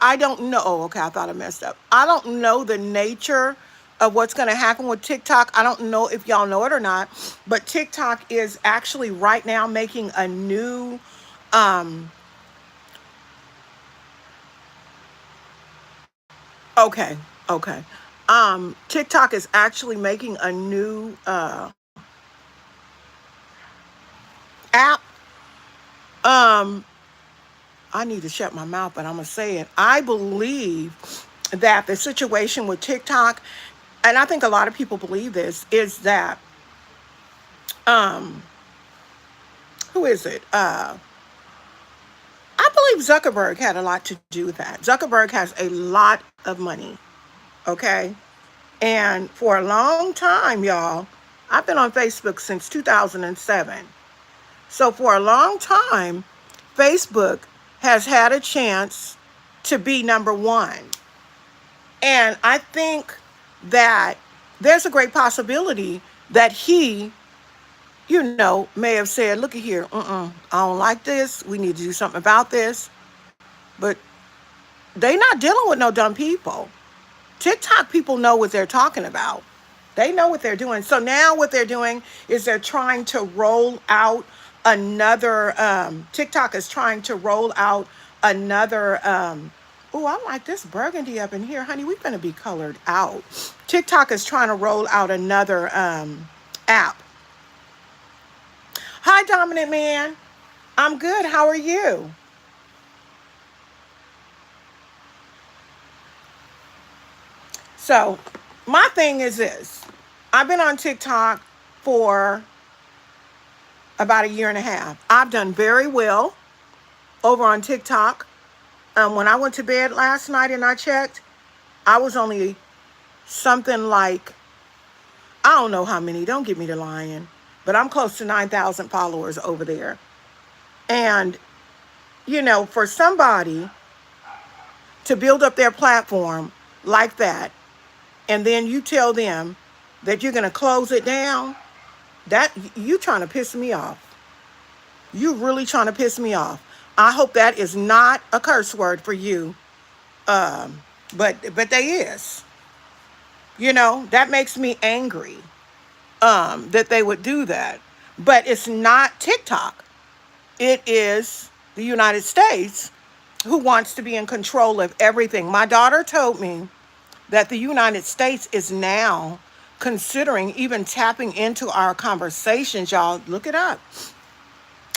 I don't know. Oh, okay, I thought I messed up. I don't know the nature of what's going to happen with TikTok. I don't know if y'all know it or not, but TikTok is actually right now making a new okay, okay. TikTok is actually making a new app. Um, I need to shut my mouth, but I'm gonna say it. I believe that the situation with TikTok, and I think a lot of people believe this, is that um, who is it? I believe Zuckerberg had a lot to do with that. Zuckerberg has a lot of money, okay? And for a long time, y'all, I've been on Facebook since 2007. So for a long time, Facebook has had a chance to be number one. And I think that there's a great possibility that he, may have said, look at here, I don't like this. We need to do something about this. But they not dealing with no dumb people. TikTok people know what they're talking about. They know what they're doing. So now what they're doing is they're trying to roll out another, TikTok is trying to roll out another, oh, I like this burgundy up in here. Honey, we're going to be colored out. TikTok is trying to roll out another app. Hi, Dominant Man. I'm good. How are you? So my thing is this. I've been on TikTok for about a year and a half. I've done very well over on TikTok. When I went to bed last night and I checked, I was only something like, I don't know how many, don't get me to lying, but I'm close to 9,000 followers over there. And, for somebody to build up their platform like that, and then you tell them that you're going to close it down, that you trying to piss me off. You really trying to piss me off. I hope that is not a curse word for you. But they is. That makes me angry. That they would do that. But it's not TikTok. It is the United States who wants to be in control of everything. My daughter told me that the United States is now considering even tapping into our conversations. Y'all, look it up.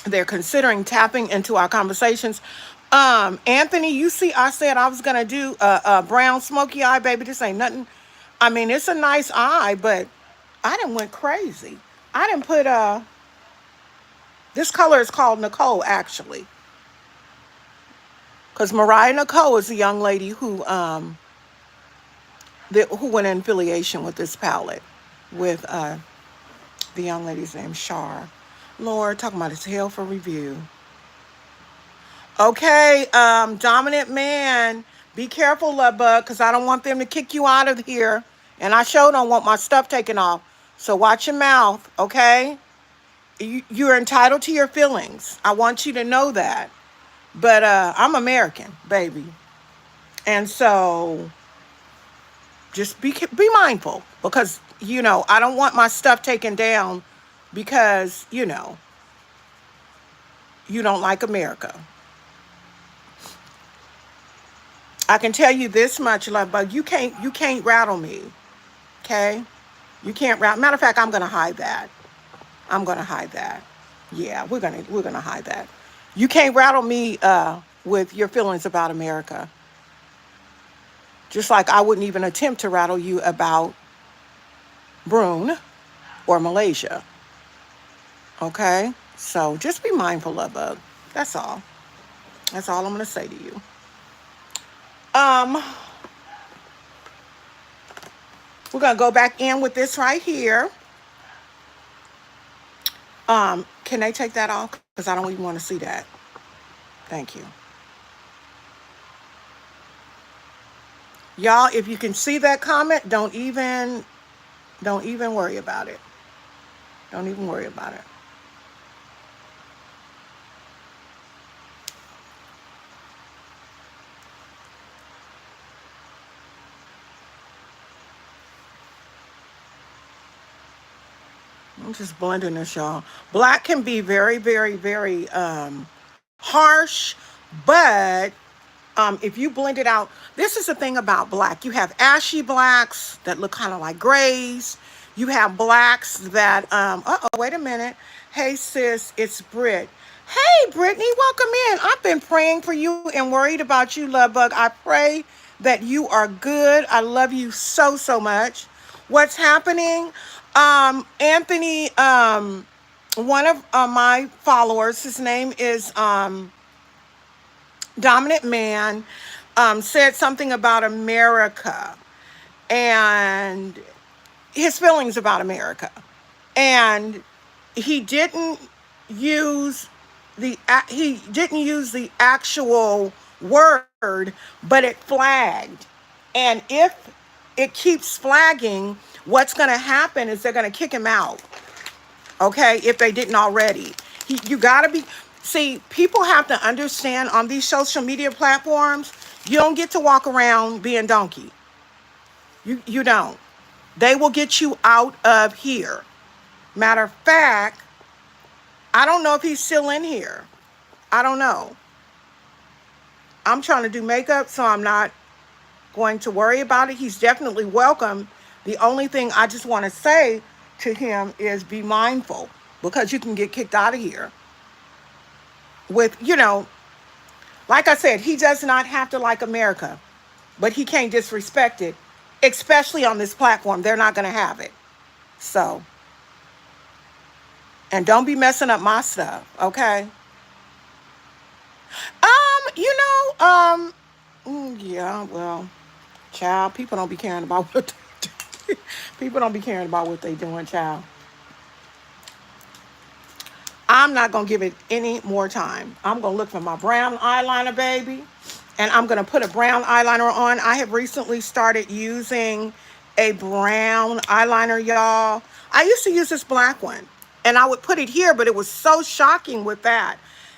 They're considering tapping into our conversations. Anthony, you see, I said I was going to do a brown smoky eye, baby. This ain't nothing. I mean, it's a nice eye, but I done went crazy. I didn't put, this color is called Nicole, actually. Because Mariah Nicole is a young lady who went in affiliation with this palette with the young lady's name, Shar. Lord, talking about his hell for review. Okay, Dominant Man, be careful, love bug, because I don't want them to kick you out of here. And I sure don't want my stuff taken off. So watch your mouth, okay? You're entitled to your feelings. I want you to know that. But I'm American, baby. And so just be mindful, because, I don't want my stuff taken down because, you don't like America. I can tell you this much, love bug. You can't rattle me. Okay? You can't rattle. Matter of fact, I'm gonna hide that. I'm gonna hide that. Yeah, we're gonna hide that. You can't rattle me with your feelings about America. Just like I wouldn't even attempt to rattle you about Brunei or Malaysia. Okay? So just be mindful, love bug. That's all. That's all I'm gonna say to you. We're gonna go back in with this right here. Can they take that off? Because I don't even want to see that. Thank you. Y'all, if you can see that comment, don't even worry about it. Don't even worry about it. I'm just blending this, y'all. Black can be very, very, very harsh, but if you blend it out, this is the thing about black. You have ashy blacks that look kind of like grays. You have blacks that, wait a minute. Hey, sis, it's Britt. Hey, Brittany, welcome in. I've been praying for you and worried about you, love bug. I pray that you are good. I love you so, so much. What's happening? Anthony, one of my followers, his name is Dominant Man, said something about America and his feelings about America. and he didn't use the actual word, but it flagged. And if it keeps flagging, what's going to happen is they're going to kick him out. Okay, if they didn't already. You got to be, see, people have to understand on these social media platforms, you don't get to walk around being donkey. You don't. They will get you out of here. Matter of fact, I don't know if he's still in here. I don't know. I'm trying to do makeup, so I'm not going to worry about it. He's definitely welcome. The only thing I just want to say to him is be mindful, because you can get kicked out of here. With, like I said, he does not have to like America, but he can't disrespect it, especially on this platform. They're not going to have it. So, and don't be messing up my stuff, okay? Yeah, well, child, people don't be caring about what they do. People don't be caring about what they doing, child. I'm not going to give it any more time. I'm going to look for my brown eyeliner, baby. And I'm going to put a brown eyeliner on. I have recently started using a brown eyeliner, y'all. I used to use this black one. And I would put it here, but it was so shocking with that.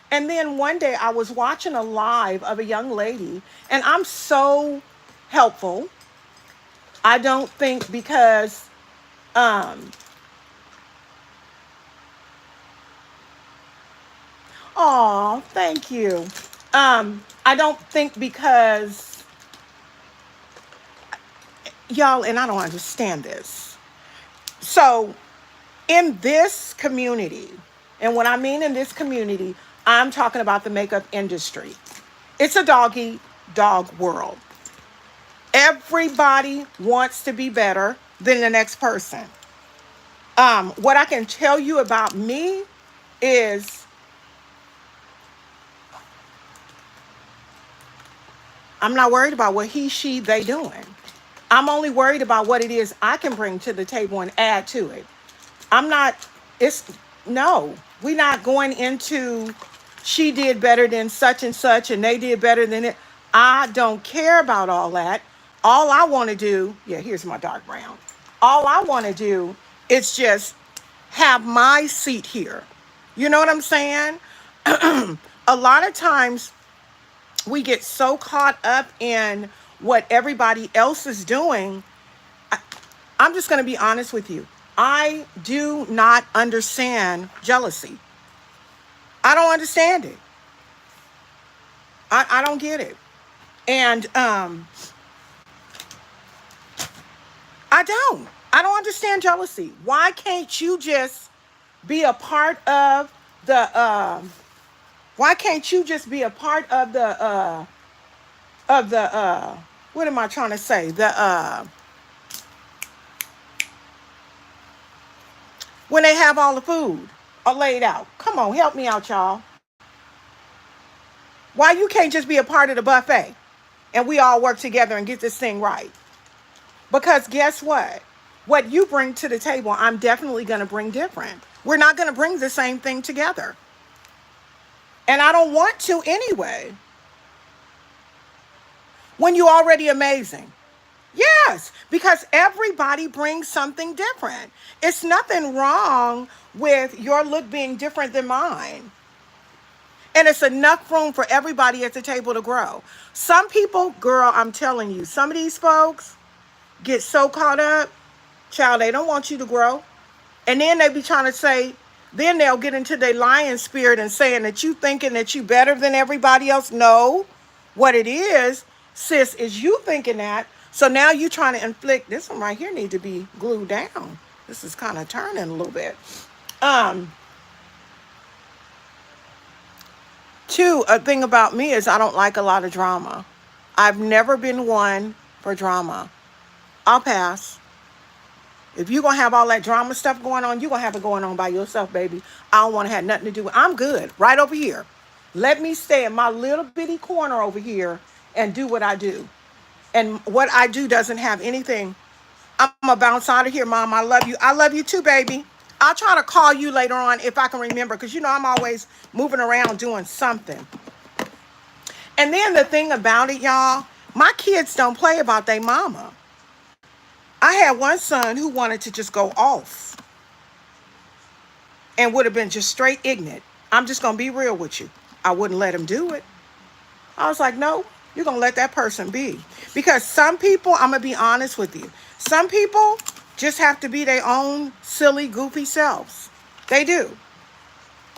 And then one day I was watching a live of a young lady. And I'm so helpful. I don't think because... Oh, thank you. I don't think because y'all, and I don't understand this. So in this community, and when I mean in this community, I'm talking about the makeup industry. It's a dog world. Everybody wants to be better than the next person. What I can tell you about me is I'm not worried about what he, she, they doing. I'm only worried about what it is I can bring to the table and add to it. I'm not, no, we're not going into she did better than such and they did better than it. I don't care about all that. All I want to do, yeah, here's my dark brown. All I want to do is just have my seat here. You know what I'm saying? A lot of times we get so caught up in what everybody else is doing. I'm just going to be honest with you. I do not understand jealousy. I don't understand it. I don't get it. And I don't understand jealousy. Why can't you just be a part of the why can't you just be a part of the what am I trying to say? When they have all the food laid out. Come on, help me out, y'all. Why you can't just be a part of the buffet and we all work together and get this thing right? Because guess what? What you bring to the table, I'm definitely going to bring different. We're not going to bring the same thing together. And I don't want to anyway. When you're already amazing. Yes, because everybody brings something different. It's nothing wrong with your look being different than mine. And it's enough room for everybody at the table to grow. Some people, girl, I'm telling you, some of these folks get so caught up, child, they don't want you to grow. And then they be trying to say, then they'll get into their lion spirit and saying that you thinking that you better than everybody else. No, what it is, sis, is you thinking that. So now you trying to inflict, this one right here need to be glued down. This is kind of turning a little bit. Two, a thing about me is I don't like a lot of drama. I've never been one for drama. I'll pass. If you're going to have all that drama stuff going on, you're going to have it going on by yourself, baby. I don't want to have nothing to do with it. I'm good right over here. Let me stay in my little bitty corner over here and do what I do. And what I do doesn't have anything. I'm going to bounce out of here, Mom. I love you. I love you too, baby. I'll try to call you later on if I can remember, because you know I'm always moving around doing something. And then the thing about it, y'all, my kids don't play about their mama. I had one son who wanted to just go off and would have been just straight ignorant. I'm just going to be real with you. I wouldn't let him do it. I was like, no, you're going to let that person be. Because some people, I'm going to be honest with you, some people just have to be their own silly, goofy selves. They do.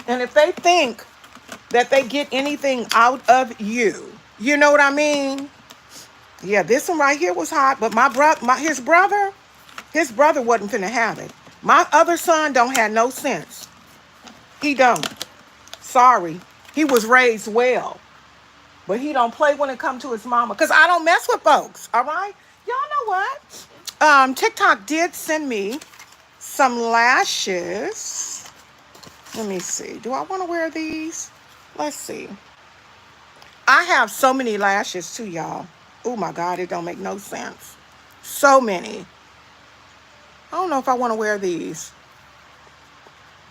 And if they think that they get anything out of you, you know what I mean? Yeah, this one right here was hot, but his brother wasn't finna have it. My other son don't have no sense. He don't. Sorry. He was raised well, but he don't play when it comes to his mama. Because I don't mess with folks, all right? Y'all know what? TikTok did send me some lashes. Let me see. Do I want to wear these? Let's see. I have so many lashes too, y'all. Oh my God, it don't make no sense. So many. I don't know if I want to wear these.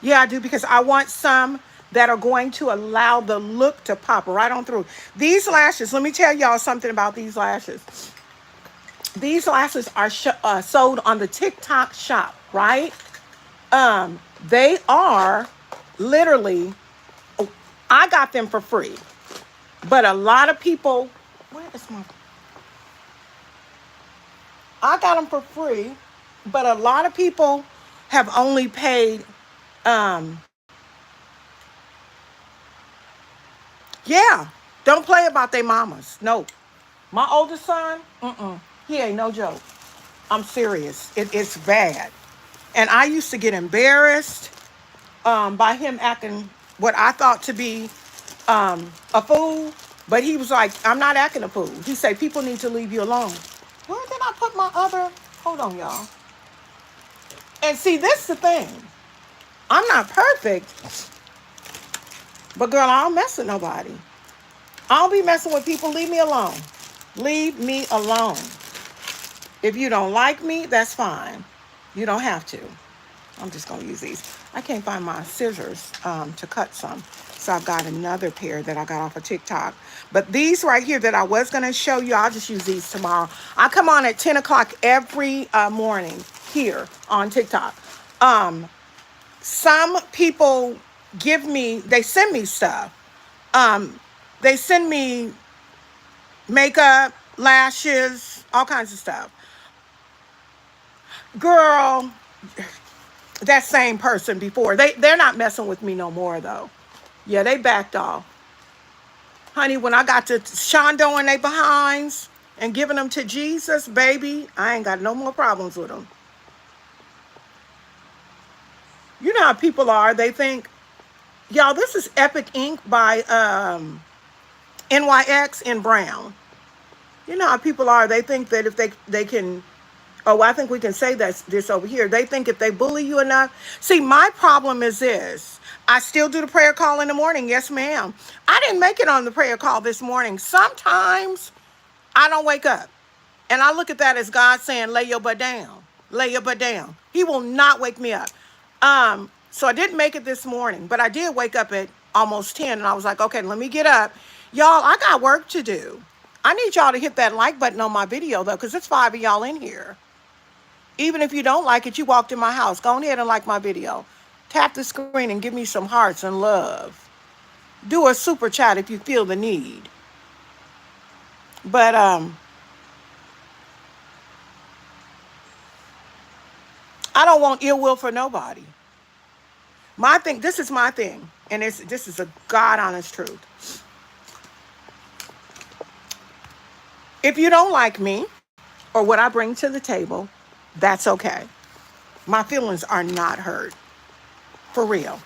Yeah, I do, because I want some that are going to allow the look to pop right on through. These lashes, let me tell y'all something about these lashes. These lashes are sold on the TikTok shop, right? They are literally, I got them for free. But a lot of people, I got them for free, but a lot of people have only paid, yeah, don't play about their mamas. No. My oldest son, he ain't no joke. I'm serious. It's bad. And I used to get embarrassed by him acting what I thought to be a fool. But he was like, I'm not acting a fool. He said, people need to leave you alone. Where did I put my other? Hold on, y'all. And see, this is the thing. I'm not perfect. But girl, I don't mess with nobody. I don't be messing with people. Leave me alone. Leave me alone. If you don't like me, that's fine. You don't have to. I'm just going to use these. I can't find my scissors to cut some. So I've got another pair that I got off of TikTok. But these right here that I was going to show you, I'll just use these tomorrow. I come on at 10 o'clock every morning here on TikTok. Some people they send me stuff. They send me makeup, lashes, all kinds of stuff. Girl, that same person before. They're not messing with me no more, though. Yeah, they backed off. Honey, when I got to shondoing they behinds and giving them to Jesus, baby, I ain't got no more problems with them. You know how people are. They think, y'all, this is Epic Ink by NYX in brown. You know how people are. They think that if they can, oh, I think we can say this over here. They think if they bully you enough. See, my problem is this. I still do the prayer call in the morning. Yes, ma'am. I didn't make it on the prayer call this morning. Sometimes I don't wake up. And I look at that as God saying, lay your butt down. Lay your butt down. He will not wake me up. So I didn't make it this morning, but I did wake up at almost 10, and I was like, okay, let me get up. Y'all, I got work to do. I need y'all to hit that like button on my video, though, because it's 5 of y'all in here. Even if you don't like it, you walked in my house. Go ahead and like my video. Tap the screen and give me some hearts and love. Do a super chat if you feel the need. But, I don't want ill will for nobody. This is my thing, and this is a God honest truth. If you don't like me or what I bring to the table, that's okay. My feelings are not hurt. For real.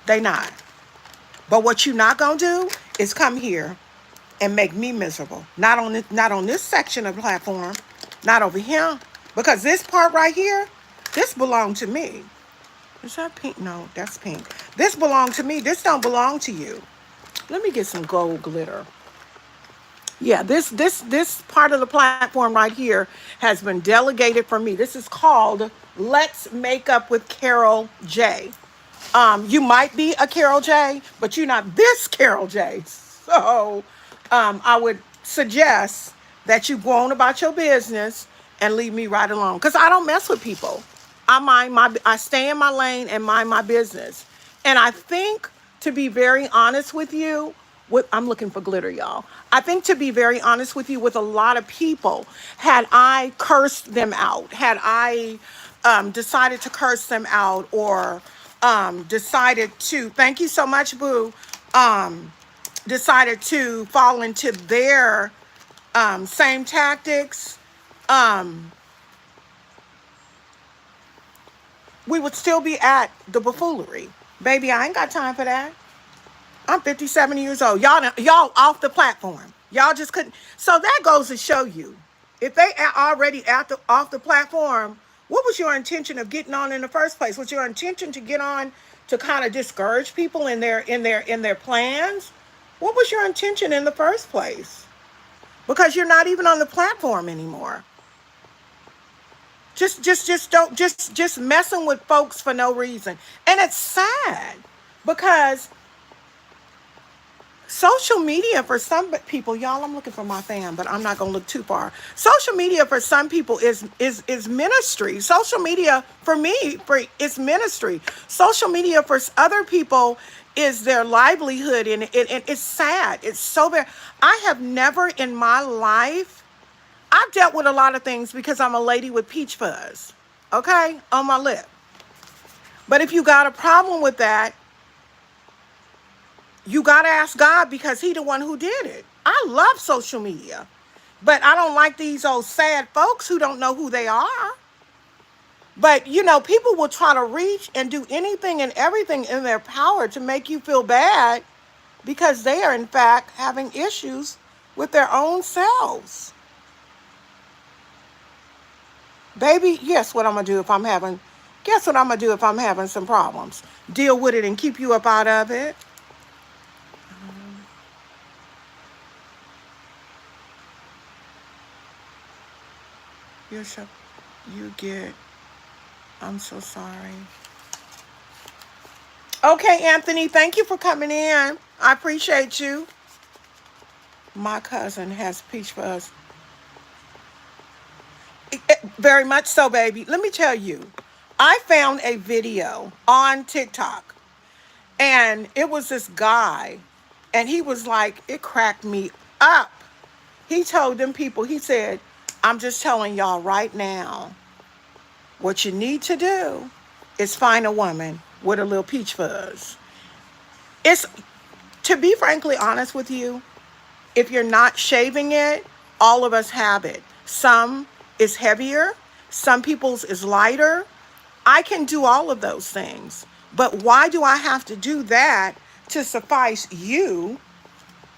They not. But what you not gonna do is come here and make me miserable. Not on this section of the platform. Not over here. Because this part right here, this belonged to me. Is that pink? No, that's pink. This belonged to me. This don't belong to you. Let me get some gold glitter. Yeah, this part of the platform right here has been delegated for me. This is called Let's Make Up with Carol J. You might be a Carol J, but you're not this Carol J. So I would suggest that you go on about your business and leave me right alone. Because I don't mess with people. I stay in my lane and mind my business. And I think, to be very honest with you, I'm looking for glitter, y'all. I think, to be very honest with you, with a lot of people, had I cursed them out, had I decided to curse them out, or decided to, thank you so much, Boo, um, decided to fall into their same tactics, um, we would still be at the buffoonery. Baby, I ain't got time for that. I'm 57 years old. Y'all off the platform. Y'all just couldn't. So that goes to show you, if they are already off the platform, what was your intention of getting on in the first place? Was your intention to get on to kind of discourage people in their plans? What was your intention in the first place? Because you're not even on the platform anymore. Just don't just messing with folks for no reason. And it's sad because social media for some people, y'all, I'm looking for my fan, but I'm not gonna look too far. Social media for some people is ministry. Social media for me is ministry. Social media for other people is their livelihood, and it's sad. It's so bad. I have never in my life, I've dealt with a lot of things because I'm a lady with peach fuzz, okay, on my lip. But if you got a problem with that, you got to ask God, because he the one who did it. I love social media, but I don't like these old sad folks who don't know who they are. But, people will try to reach and do anything and everything in their power to make you feel bad because they are, in fact, having issues with their own selves. Baby, guess what I'm going to do if I'm having some problems? Deal with it and keep you up out of it. You're so, you get, I'm so sorry. Okay, Anthony, thank you for coming in. I appreciate you. My cousin has peach fuzz. Very much so, baby. Let me tell you, I found a video on TikTok, and it was this guy, and he was like, it cracked me up. He told them people, he said, I'm just telling y'all right now, what you need to do is find a woman with a little peach fuzz. It's, to be frankly honest with you, if you're not shaving it, all of us have it. Some is heavier, some people's is lighter. I can do all of those things. But why do I have to do that to suffice you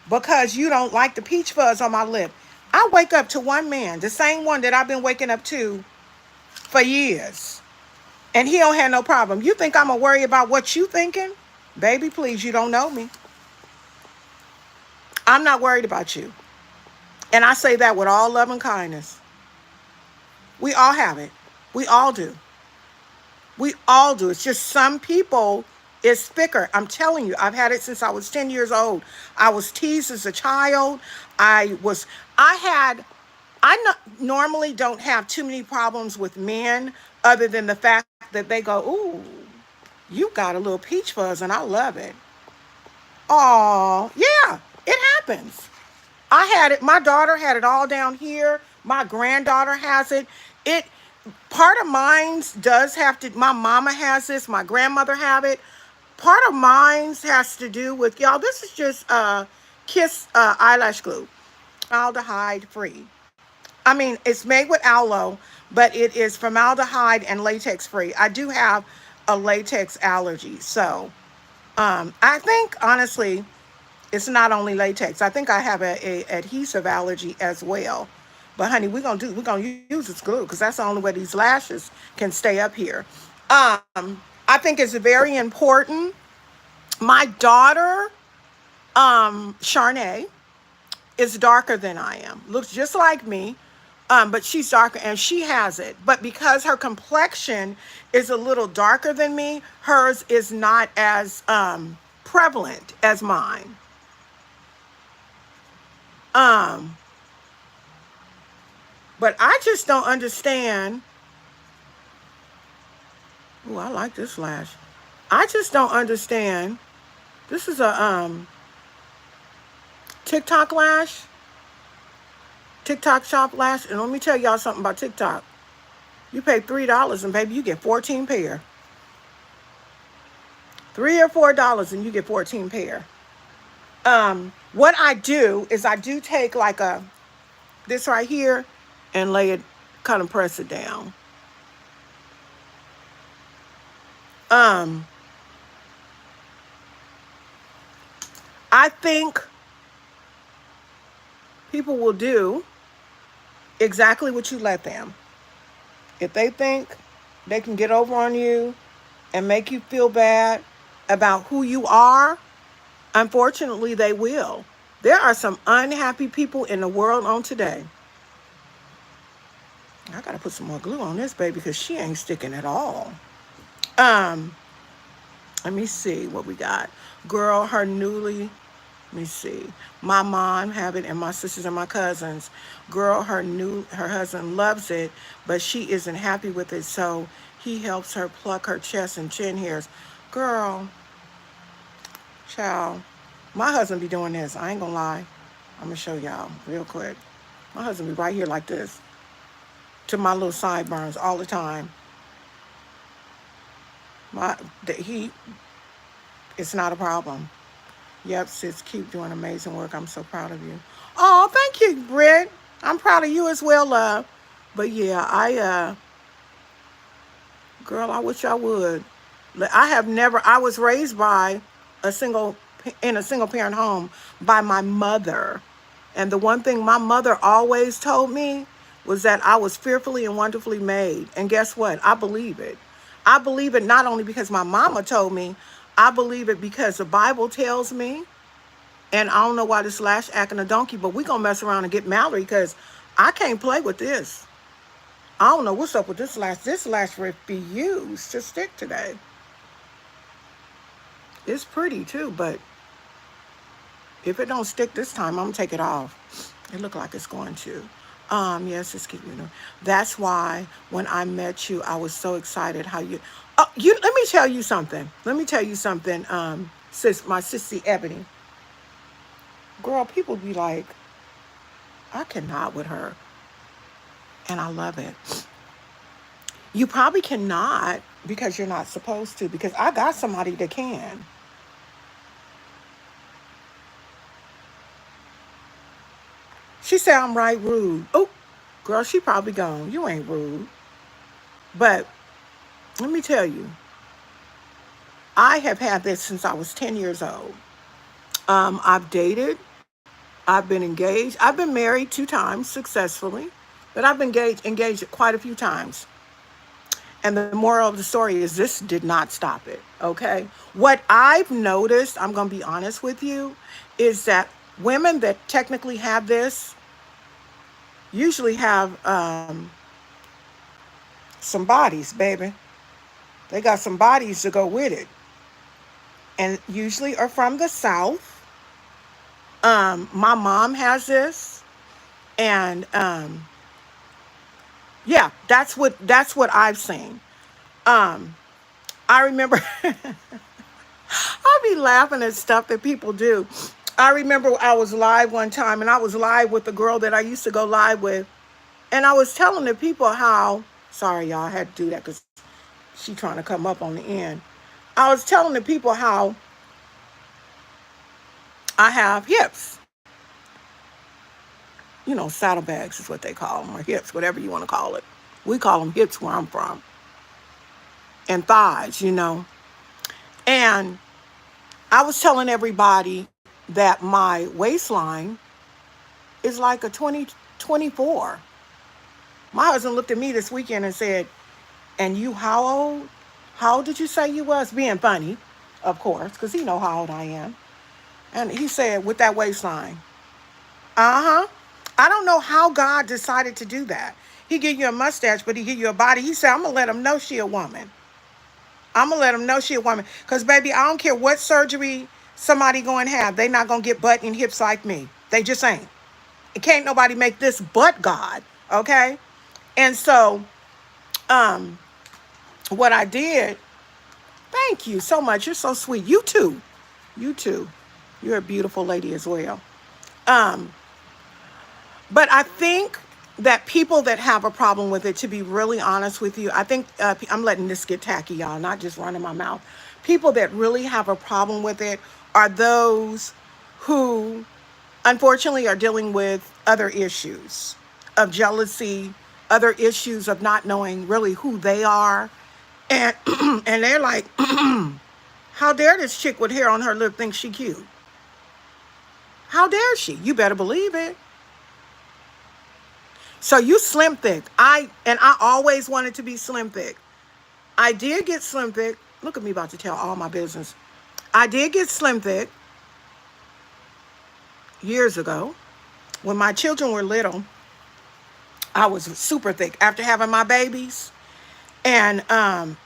because you don't like the peach fuzz on my lip? I wake up to one man, the same one that I've been waking up to for years. And he don't have no problem. You think I'm going to worry about what you thinking? Baby, please, you don't know me. I'm not worried about you. And I say that with all love and kindness. We all have it. We all do. We all do. It's just some people is thicker. I'm telling you, I've had it since I was 10 years old. I was teased as a child. I normally don't have too many problems with men other than the fact that they go, ooh, you got a little peach fuzz and I love it. Oh, yeah, it happens. I had it. My daughter had it all down here. My granddaughter has it. It part of mine does have to. My mama has this. My grandmother have it. Part of mine has to do with, y'all. This is just Kiss eyelash glue, formaldehyde free. I mean, it's made with aloe, but it is formaldehyde and latex free. I do have a latex allergy, so I think honestly, it's not only latex. I think I have a adhesive allergy as well. But honey, we're gonna use this glue because that's the only way these lashes can stay up here. I think it's very important. My daughter, Charnay, is darker than I am. Looks just like me, but she's darker and she has it. But because her complexion is a little darker than me, hers is not as prevalent as mine. Um, but I just don't understand. Oh, I like this lash. I just don't understand. This is a TikTok lash, TikTok shop lash. And let me tell y'all something about TikTok. You pay $3 and baby, you get 14 pair. $3 or $4 and you get 14 pair. What I do is I do take like this right here and lay it, kind of press it down. I think people will do exactly what you let them. If they think they can get over on you and make you feel bad about who you are, unfortunately, they will. There are some unhappy people in the world on today. I gotta put some more glue on this baby because she ain't sticking at all. Let me see what we got. Girl, her newly, let me see. My mom have it and my sisters and my cousins. Girl, her husband loves it, but she isn't happy with it, so he helps her pluck her chest and chin hairs. Girl, child, my husband be doing this. I ain't gonna lie. I'm gonna show y'all real quick. My husband be right here like this to my little sideburns all the time. It's not a problem. Yep, sis, keep doing amazing work. I'm so proud of you. Oh, thank you, Britt. I'm proud of you as well, love. But yeah, girl, I wish I would. I was raised in a single parent home by my mother. And the one thing my mother always told me was that I was fearfully and wonderfully made. And guess what? I believe it. I believe it not only because my mama told me, I believe it because the Bible tells me. And I don't know why this lash acting a donkey, but we gonna mess around and get Mallory because I can't play with this. I don't know what's up with this lash. This lash refused to stick today. It's pretty too, but if it don't stick this time, I'm gonna take it off. It look like it's going to. Yes, it's cute. That's why when I met you, I was so excited how you. Oh, let me tell you something. Sis, my sissy Ebony. Girl, people be like, I cannot with her. And I love it. You probably cannot because you're not supposed to, because I got somebody that can. She said I'm right rude. Oh, girl, she probably gone. You ain't rude. But let me tell you, I have had this since I was 10 years old. I've dated. I've been engaged. I've been married 2 times successfully, but I've been engaged quite a few times. And the moral of the story is this did not stop it, okay? What I've noticed, I'm going to be honest with you, is that women that technically have this usually have some bodies, baby. They got some bodies to go with it. And usually are from the South. My mom has this. And yeah, that's what I've seen. I remember I'll be laughing at stuff that people do. I remember I was live one time and I was live with the girl that I used to go live with. And I was telling the people how, sorry y'all, I had to do that because she trying to come up on the end. I was telling the people how I have hips. Saddlebags is what they call them, or hips, whatever you want to call it. We call them hips where I'm from. And thighs, And I was telling everybody that my waistline is like a 24. My husband looked at me this weekend and said, and you how old? How old did you say you was? Being funny, of course, because he know how old I am. And he said, with that waistline. Uh-huh. I don't know how God decided to do that. He give you a mustache, but he give you a body. He said, I'm going to let him know she a woman. I'm going to let him know she a woman. Because, baby, I don't care what surgery somebody going to have. They not going to get butt and hips like me. They just ain't. It can't nobody make this but God. Okay? And so, um, what I did, thank you so much. You're so sweet. You too. You too. You're a beautiful lady as well. Um, But I think that people that have a problem with it, to be really honest with you, I think I'm letting this get tacky, y'all, not just running my mouth. People that really have a problem with it are those who, unfortunately, are dealing with other issues of jealousy, other issues of not knowing really who they are. And, and they're like, how dare this chick with hair on her lip think she cute? How dare she? You better believe it. So you slim thick. I always wanted to be slim thick. I did get slim thick. Look at me about to tell all my business. I did get slim thick years ago. When my children were little, I was super thick after having my babies. And and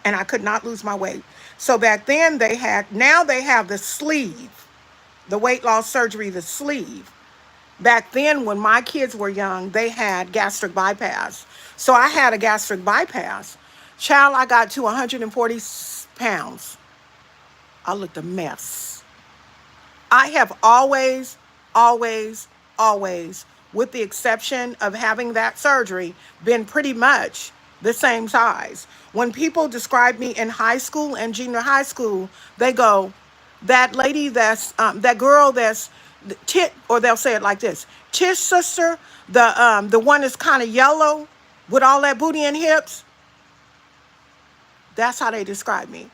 I could not lose my weight. So back then now they have the sleeve, the weight loss surgery, the sleeve. Back then, when my kids were young, they had gastric bypass. So I had a gastric bypass. Child, I got to 140 pounds. I looked a mess. I have always, always, always, with the exception of having that surgery, been pretty much the same size. When people describe me in high school and junior high school, they go, that lady that girl that's or they'll say it like this, Tish sister, the one that's kind of yellow with all that booty and hips. That's how they describe me.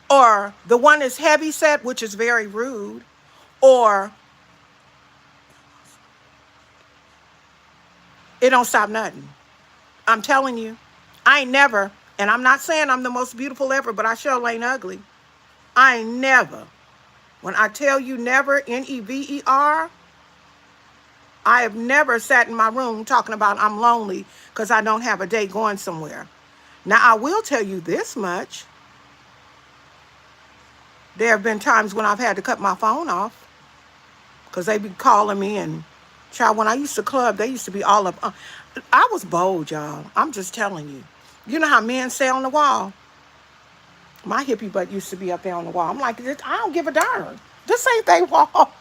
Or the one that's heavy set, which is very rude. Or it don't stop nothing. I'm telling you, I ain't never, and I'm not saying I'm the most beautiful ever, but I sure ain't ugly. I ain't never. When I tell you never, never, I have never sat in my room talking about I'm lonely because I don't have a date going somewhere. Now, I will tell you this much. There have been times when I've had to cut my phone off because they be calling me. And child, when I used to club, they used to be all up. I was bold, y'all. I'm just telling you. You know how men say on the wall? My hippie butt used to be up there on the wall. I'm like, I don't give a darn. This ain't they wall.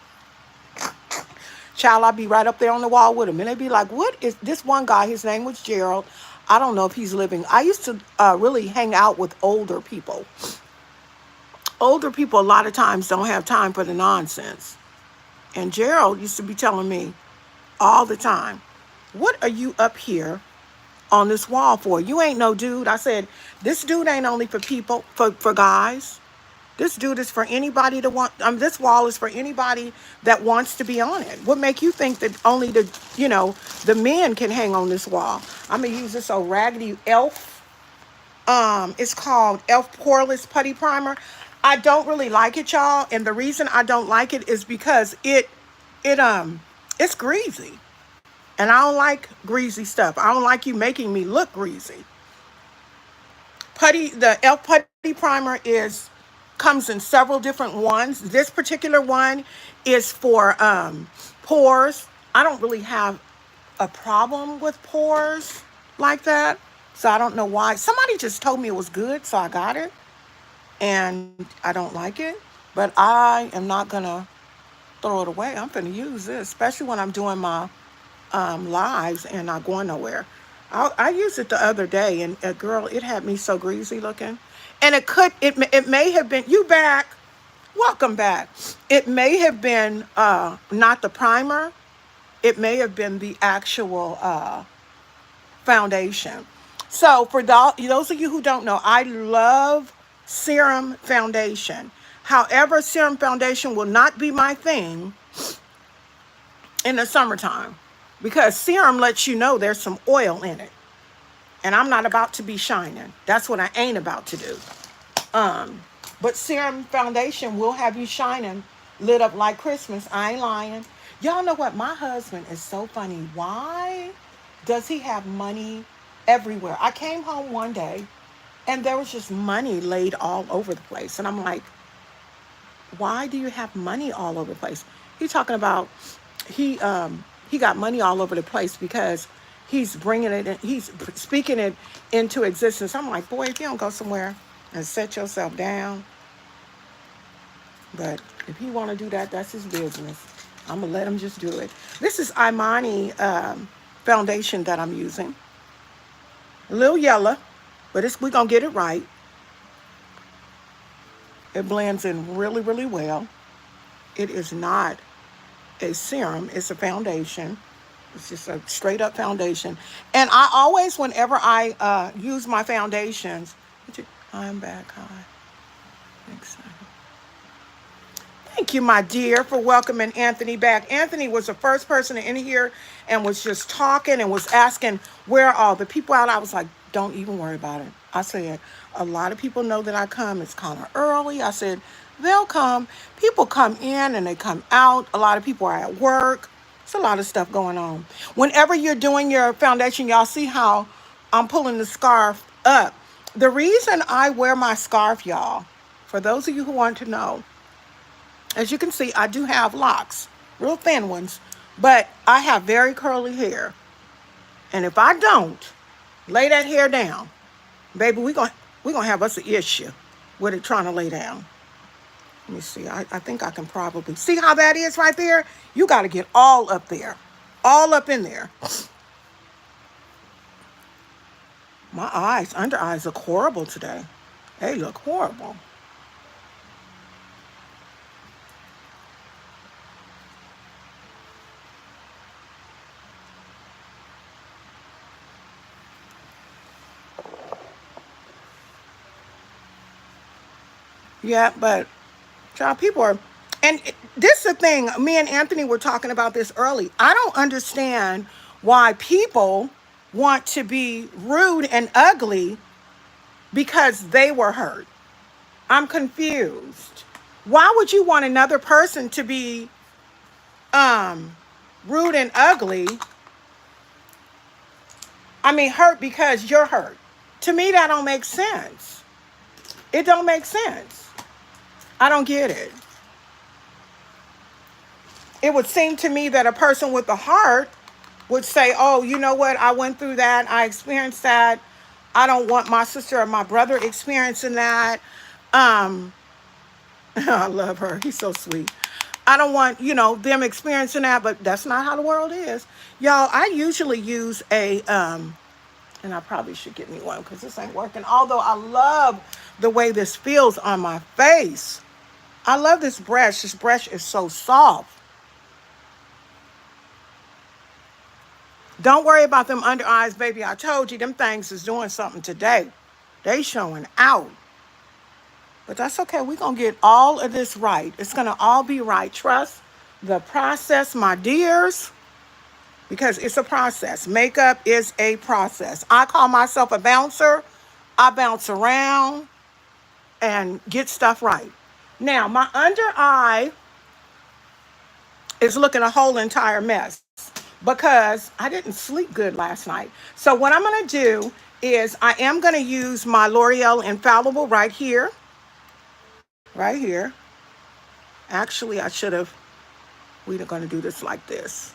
Child, I'd be right up there on the wall with him. And they'd be like, what is this one guy? His name was Gerald. I don't know if he's living. I used to really hang out with older people. Older people a lot of times don't have time for the nonsense. And Gerald used to be telling me all the time, what are you up here on this wall for? You ain't no dude. I said, this dude ain't only for people, for guys. This dude is for anybody to want. This wall is for anybody that wants to be on it. What make you think that only the men can hang on this wall? I'm gonna use this old raggedy Elf. It's called Elf Poreless Putty Primer. I don't really like it, y'all, and the reason I don't like it is because it's greasy, and I don't like greasy stuff. I don't like you making me look greasy. The Elf Putty Primer comes in several different ones. This particular one is for pores. I don't really have a problem with pores like that, so I don't know why. Somebody just told me it was good, so I got it, and I don't like it, but I am not gonna throw it away. I'm gonna use this, especially when I'm doing my lives and not going nowhere. I used it the other day, and girl, it had me so greasy looking. And it may have been, you back, welcome back. It may have been not the primer. It may have been the actual foundation. So for those of you who don't know, I love serum foundation. However, serum foundation will not be my thing in the summertime, because serum lets you know there's some oil in it. And I'm not about to be shining. That's what I ain't about to do. But serum foundation will have you shining, lit up like Christmas. I ain't lying. Y'all know what? My husband is so funny. Why does he have money everywhere? I came home one day and there was just money laid all over the place. And I'm like, why do you have money all over the place? He's talking about he um he got money all over the place because he's bringing it in, he's speaking it into existence. I'm like, boy, if you don't go somewhere and set yourself down, but if he want to do that, that's his business. I'm gonna let him just do it. This is Imani foundation that I'm using. A little yellow, but we're gonna get it right. It blends in really, really well. It is not a serum, it's a foundation. It's just a straight up foundation. And I always, whenever I use my foundations, I'm back high. Thanks. Thank you, my dear, for welcoming Anthony back. Anthony was the first person in here and was just talking and was asking where are all the people out. I was like, don't even worry about it. I said, a lot of people know that I come. It's kind of early. I said, they'll come. People come in and they come out. A lot of people are at work. It's a lot of stuff going on. Whenever you're doing your foundation, y'all see how I'm pulling the scarf up. The reason I wear my scarf, y'all, for those of you who want to know, as you can see, I do have locks, real thin ones, but I have very curly hair. And if I don't lay that hair down, baby, we gonna have us an issue with it trying to lay down. Let me see. I think I can probably see how that is right there. You got to get all up there, all up in there. My eyes, under eyes look horrible today. They look horrible. Yeah, but child, people are, and this is the thing. Me and Anthony were talking about this early. I don't understand why people want to be rude and ugly because they were hurt. I'm confused. Why would you want another person to be um rude and ugly? I mean, hurt because you're hurt. To me, that don't make sense. It don't make sense. I don't get it. It would seem to me that a person with a heart would say, oh, you know what? I went through that. I experienced that. I don't want my sister or my brother experiencing that. Um, I love her. He's so sweet. I don't want, them experiencing that, but that's not how the world is. Y'all, I usually use and I probably should get me one because this ain't working. Although I love the way this feels on my face. I love this brush. This brush is so soft. Don't worry about them under eyes, baby. I told you them things is doing something today. They showing out. But that's okay. We're going to get all of this right. It's going to all be right. Trust the process, my dears, because it's a process. Makeup is a process. I call myself a bouncer. I bounce around and get stuff right. Now, my under eye is looking a whole entire mess because I didn't sleep good last night. So what I'm going to do is I am going to use my L'Oreal Infallible right here. Right here. Actually, I should have, we're going to do this like this.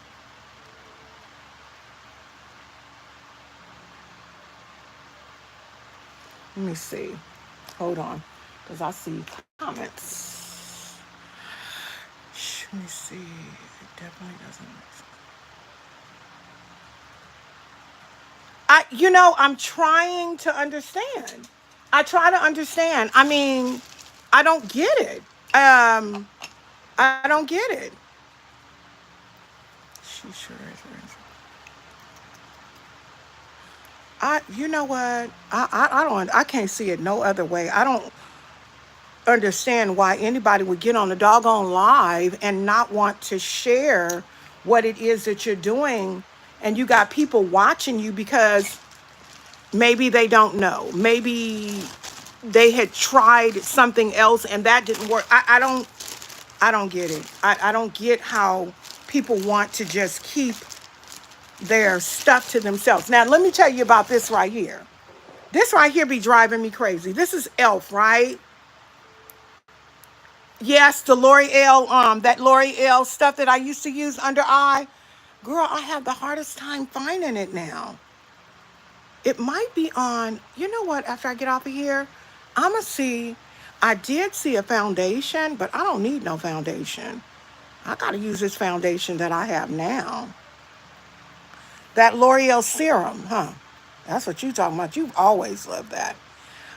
Let me see. Hold on, because I see comments. Let me see. It definitely doesn't. I'm trying to understand. I try to understand. I mean, I don't get it. I don't get it. She sure is. You know what? I can't see it no other way. I don't understand why anybody would get on the doggone live and not want to share what it is that you're doing. And you got people watching you because maybe they don't know. Maybe they had tried something else and that didn't work. I don't get it. I don't get how people want to just keep their stuff to themselves. Now, let me tell you about this right here. This right here be driving me crazy. This is e.l.f., right? Yes, the L'Oreal, that L'Oreal stuff that I used to use under eye. Girl, I have the hardest time finding it now. It might be on, you know what, after I get off of here, I'm going to see. I did see a foundation, but I don't need no foundation. I got to use this foundation that I have now. That L'Oreal serum, huh? That's what you talking about. You've always loved that.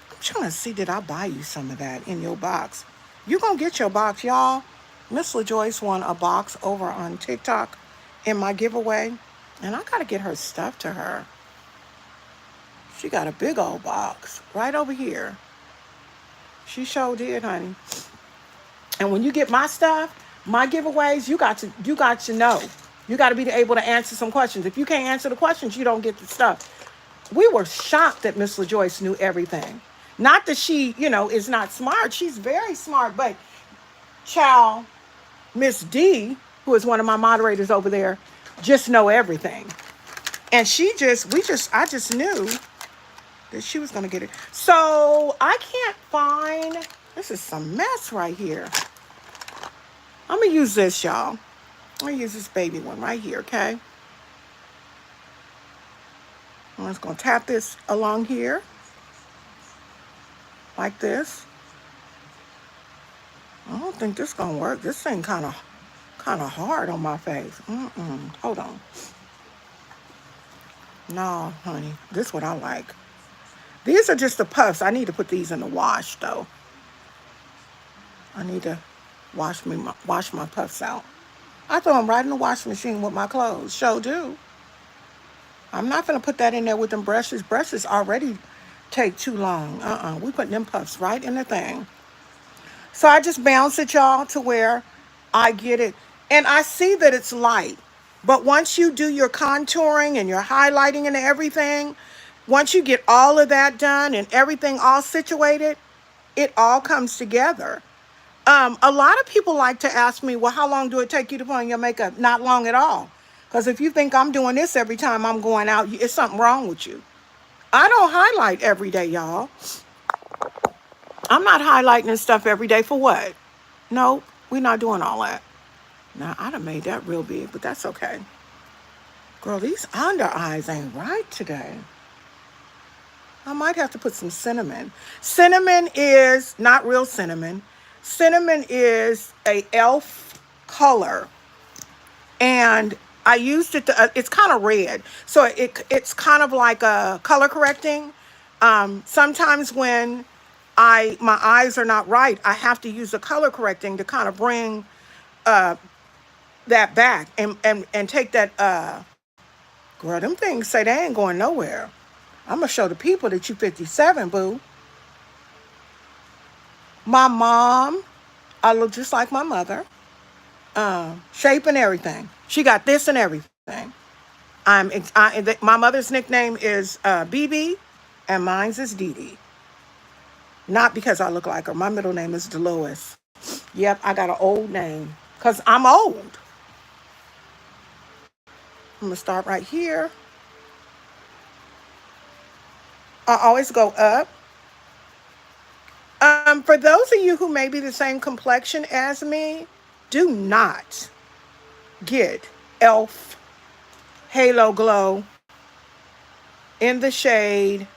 I'm trying to see, did I buy you some of that in your box? You gonna get your box, y'all. Miss LaJoyce won a box over on TikTok in my giveaway, and I gotta get her stuff to her. She got a big old box right over here. She sure did, honey. And when you get my stuff, my giveaways, you got to know. You got to be able to answer some questions. If you can't answer the questions, you don't get the stuff. We were shocked that Miss LaJoyce knew everything. Not that she, is not smart. She's very smart. But child, Miss D, who is one of my moderators over there, just know everything. And I just knew that she was going to get it. So I can't find, this is some mess right here. I'm going to use this, y'all. I'm going to use this baby one right here, okay? I'm just going to tap this along here. Like this. I don't think this is going to work. This thing kind of hard on my face. Hold on. No, honey. This is what I like. These are just the puffs. I need to put these in the wash, though. I need to wash my puffs out. I throw them right in the washing machine with my clothes. Sure do. I'm not going to put that in there with them brushes. Brushes already take too long. We put them puffs right in the thing. So I just bounce it, y'all, to where I get it. And I see that it's light. But once you do your contouring and your highlighting and everything, once you get all of that done and everything all situated, it all comes together. A lot of people like to ask me, well, how long do it take you to put on your makeup? Not long at all. Because if you think I'm doing this every time I'm going out, it's something wrong with you. I don't highlight every day, y'all. I'm not highlighting this stuff every day for what? No, we're not doing all that. Now, I done made that real big, but that's okay. Girl, these under eyes ain't right today. I might have to put some cinnamon. Cinnamon is not real cinnamon. Cinnamon is a e.l.f. color. And I used it to, it's kind of red. So it's kind of like a color correcting. Sometimes when my eyes are not right, I have to use a color correcting to kind of bring that back and take that, girl, them things say they ain't going nowhere. I'm going to show the people that you 57, boo. My mom, I look just like my mother. Shape and everything. She got this and everything. My mother's nickname is BB, and mine's is Dee Dee. Not because I look like her. My middle name is Dolores. Yep, I got an old name because I'm old. I'm going to start right here. I always go up. For those of you who may be the same complexion as me, do not get e.l.f. Halo Glow in the shade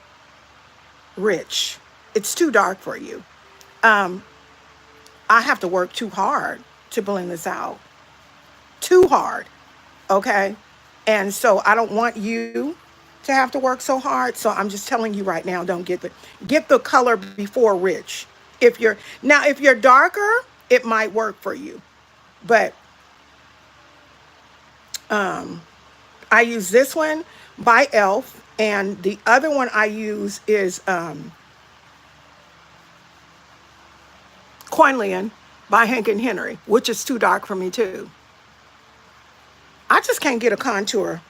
Rich. It's too dark for you. I have to work too hard to blend this out. Too hard. Okay? And so I don't want you to have to work so hard. So I'm just telling you right now, don't get the color before Rich. If you're darker, it might work for you. But I use this one by e.l.f. and the other one I use is Coinlian by Hank and Henry, which is too dark for me too. I just can't get a contour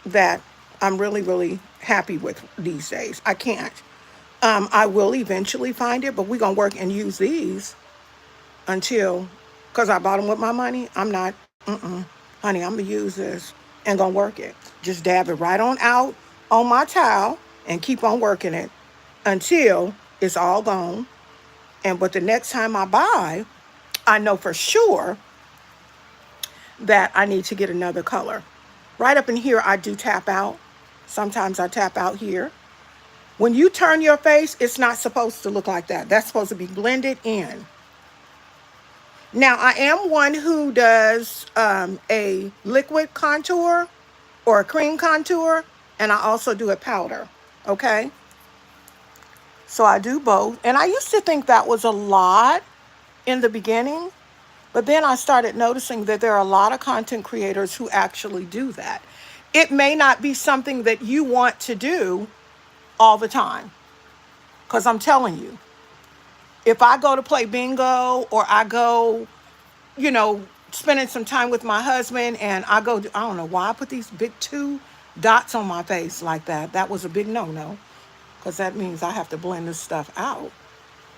that I'm really, really happy with these days. I can't. I will eventually find it, but we're going to work and use these until, because I bought them with my money, I'm not, honey, I'm going to use this and going to work it. Just dab it right on out on my towel and keep on working it until it's all gone. But the next time I buy, I know for sure that I need to get another color. Right up in here, I do tap out. Sometimes I tap out here. When you turn your face, it's not supposed to look like that. That's supposed to be blended in. Now, I am one who does a liquid contour or a cream contour, and I also do a powder, okay? So I do both. And I used to think that was a lot in the beginning, but then I started noticing that there are a lot of content creators who actually do that. It may not be something that you want to do all the time, because I'm telling you, if I go to play bingo or I go, spending some time with my husband and I don't know why I put these big 2 dots on my face like that. That was a big no-no, because that means I have to blend this stuff out.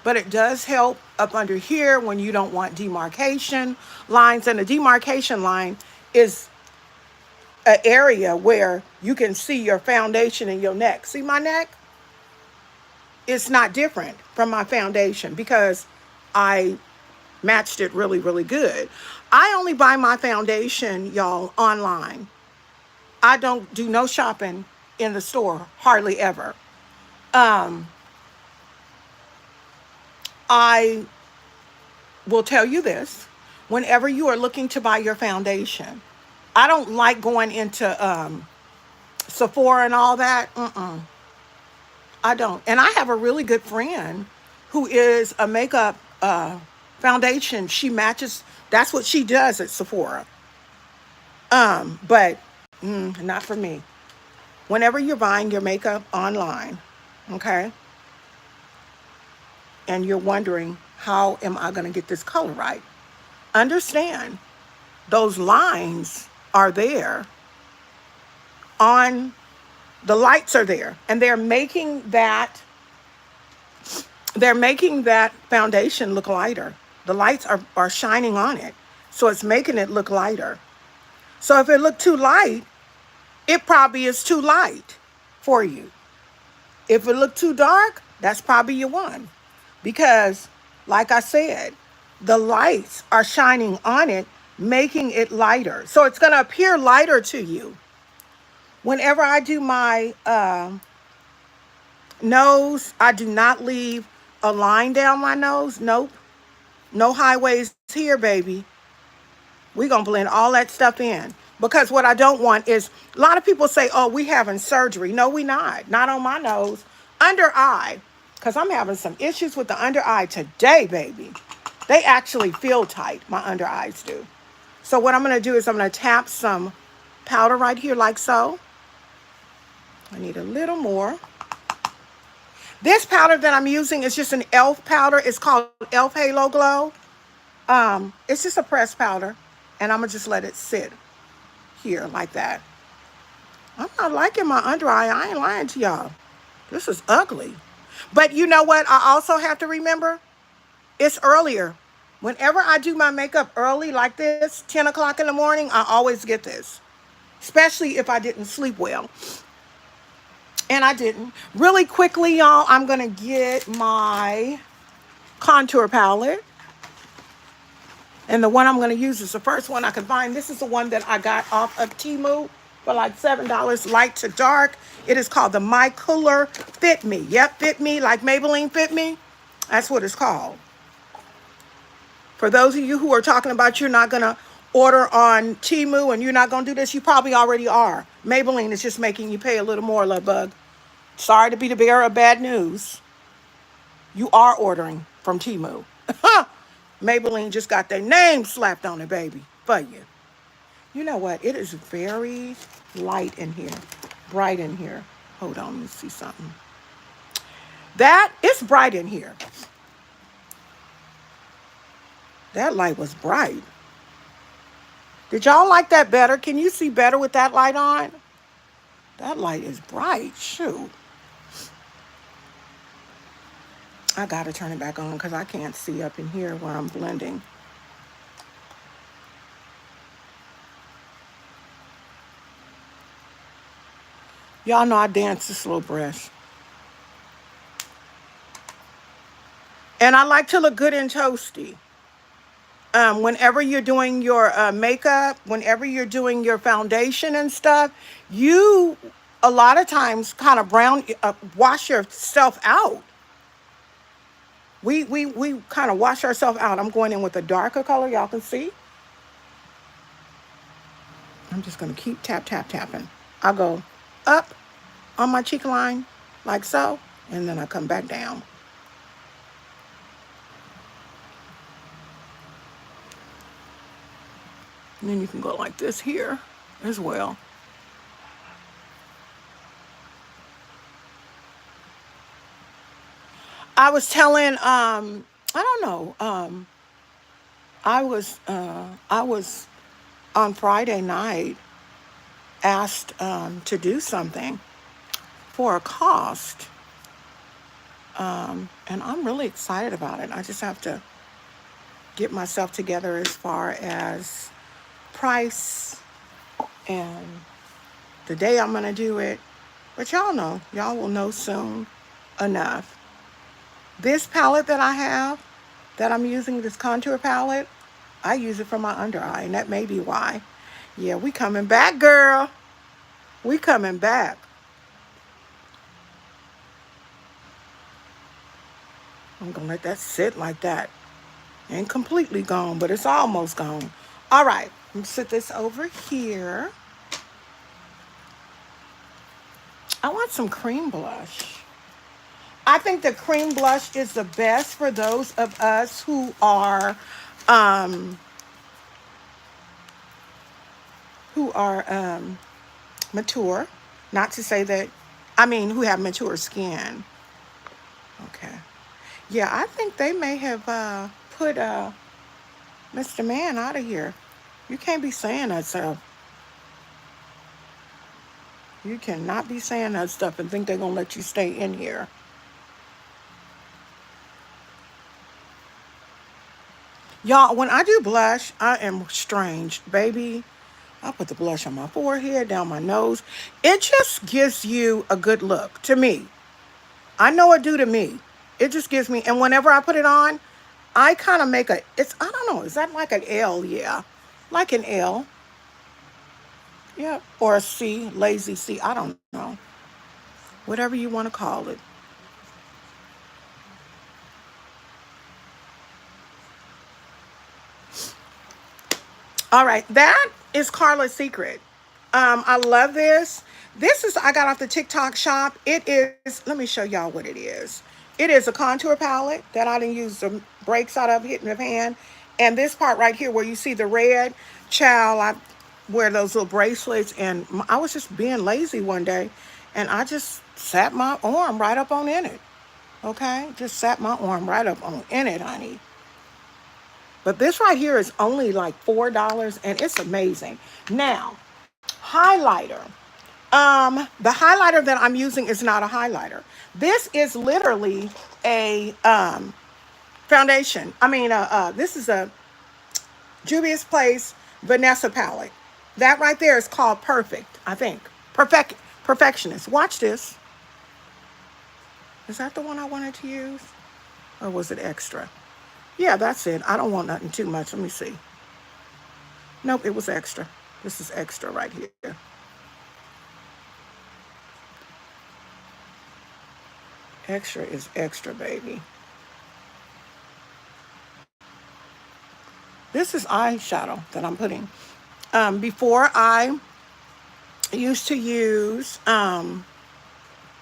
But it does help up under here when you don't want demarcation lines. And the demarcation line is an area where you can see your foundation in your neck. See my neck? It's not different from my foundation because I matched it really, really good. I only buy my foundation, y'all, online. I don't do no shopping in the store, hardly ever. I will tell you this. Whenever you are looking to buy your foundation, I don't like going into Sephora and all that. I don't. And I have a really good friend who is a makeup foundation. She matches. That's what she does at Sephora. But not for me. Whenever you're buying your makeup online, okay, and you're wondering, how am I going to get this color right? Understand, those lines are there on, the lights are there, and they're making that foundation look lighter. The lights are shining on it, so it's making it look lighter. So if it looked too light, it probably is too light for you. If it looked too dark, that's probably your one. Because, like I said, the lights are shining on it, making it lighter. So it's going to appear lighter to you. Whenever I do my nose, I do not leave a line down my nose. Nope. No highways here, baby. We're going to blend all that stuff in. Because what I don't want is, a lot of people say, oh, we having surgery. No, we not. Not on my nose. Under eye. Because I'm having some issues with the under eye today, baby. They actually feel tight. My under eyes do. So what I'm going to do is I'm going to tap some powder right here like so. I need a little more. This powder that I'm using is just an e.l.f. powder. It's called e.l.f. Halo Glow. It's just a pressed powder. And I'm going to just let it sit here like that. I'm not liking my under eye. I ain't lying to y'all. This is ugly. But you know what? I also have to remember, it's earlier. Whenever I do my makeup early like this, 10 o'clock in the morning, I always get this. Especially if I didn't sleep well. And I didn't. Really quickly, y'all, I'm going to get my contour palette. And the one I'm going to use is the first one I could find. This is the one that I got off of Temu for like $7, light to dark. It is called the My Cooler Fit Me. Yep, Fit Me, like Maybelline Fit Me. That's what it's called. For those of you who are talking about you're not going to order on Temu and you're not going to do this, you probably already are. Maybelline is just making you pay a little more, love bug. Sorry to be the bearer of bad news. You are ordering from Temu. Maybelline just got their name slapped on it, baby, for you. You know what? It is very light in here, bright in here. Hold on, let me see something. It's bright in here. That light was bright. Did y'all like that better? Can you see better with that light on? That light is bright. Shoot. I gotta turn it back on because I can't see up in here where I'm blending. Y'all know I dance this little brush. And I like to look good and toasty. Whenever you're doing your makeup, whenever you're doing your foundation and stuff, you a lot of times kind of wash yourself out. We kind of wash ourselves out. I'm going in with a darker color. Y'all can see. I'm just going to keep tapping. I'll go up on my cheek line like so, and then I come back down. And then you can go like this here as well. I was telling, I don't know, I was on Friday night asked to do something for a cost, and I'm really excited about it. I just have to get myself together as far as price and the day I'm gonna do it. But y'all know, y'all will know soon enough. This palette that I have, that I'm using, this contour palette, I use it for my under eye, and that may be why. Yeah, we coming back, girl. We coming back. I'm gonna let that sit like that. Ain't completely gone, but it's almost gone. All right, let me sit this over here. I want some cream blush. I think the cream blush is the best for those of us um, who are mature. Not to say that, I mean, who have mature skin. Okay. Yeah, I think they may have put Mr. Man out of here. You can't be saying that stuff. You cannot be saying that stuff and think they're going to let you stay in here. Y'all, when I do blush, I am strange. Baby, I put the blush on my forehead, down my nose. It just gives you a good look to me. I know it do to me. It just gives me, and whenever I put it on, I kind of make I don't know, is that like an L? Yeah. Like an L. Yeah. Or a C, lazy C. I don't know. Whatever you want to call it. All right, that is Carla's Secret. I love this. This is, I got off the TikTok shop. It is, let me show y'all what it is. It is a contour palette that I didn't use the breaks out of, hitting the pan. And this part right here where you see the red, child, I wear those little bracelets. And I was just being lazy one day. And I just sat my arm right up on in it. Okay? Just sat my arm right up on in it, honey. But this right here is only like $4 and it's amazing. Now, highlighter. The highlighter that I'm using is not a highlighter. This is literally a foundation. This is a Juvia's Place Vanessa palette. That right there is called Perfect, I think. Perfectionist. Watch this. Is that the one I wanted to use? Or was it extra? Yeah, that's it. I don't want nothing too much. Let me see. Nope, it was extra. This is extra right here. Extra is extra, baby. This is eyeshadow that I'm putting. Before I used to use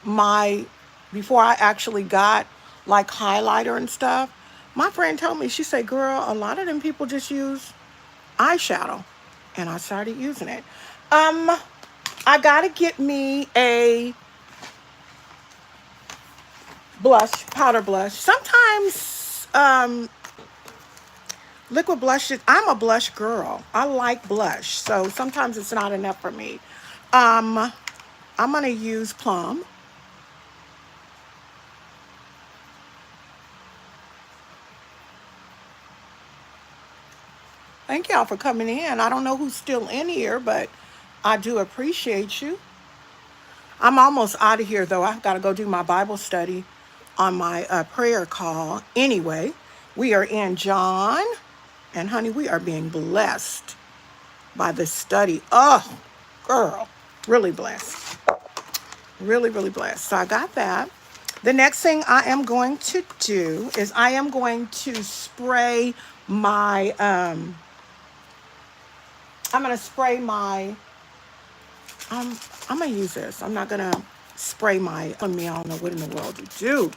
my, before I actually got like highlighter and stuff, my friend told me, she said, girl, a lot of them people just use eyeshadow. And I started using it. I gotta get me a blush, powder blush. Sometimes liquid blush, I'm a blush girl. I like blush. So sometimes it's not enough for me. I'm gonna use Plum. Thank y'all for coming in. I don't know who's still in here, but I do appreciate you. I'm almost out of here, though. I've got to go do my Bible study on my prayer call. Anyway, we are in John, and honey, we are being blessed by this study. Oh, girl, really blessed. Really, really blessed. So I got that. The next thing I am going to do is I am going to spray my, I'm going to spray my, I'm going to use this. I'm not going to spray my, I don't know what in the world to do.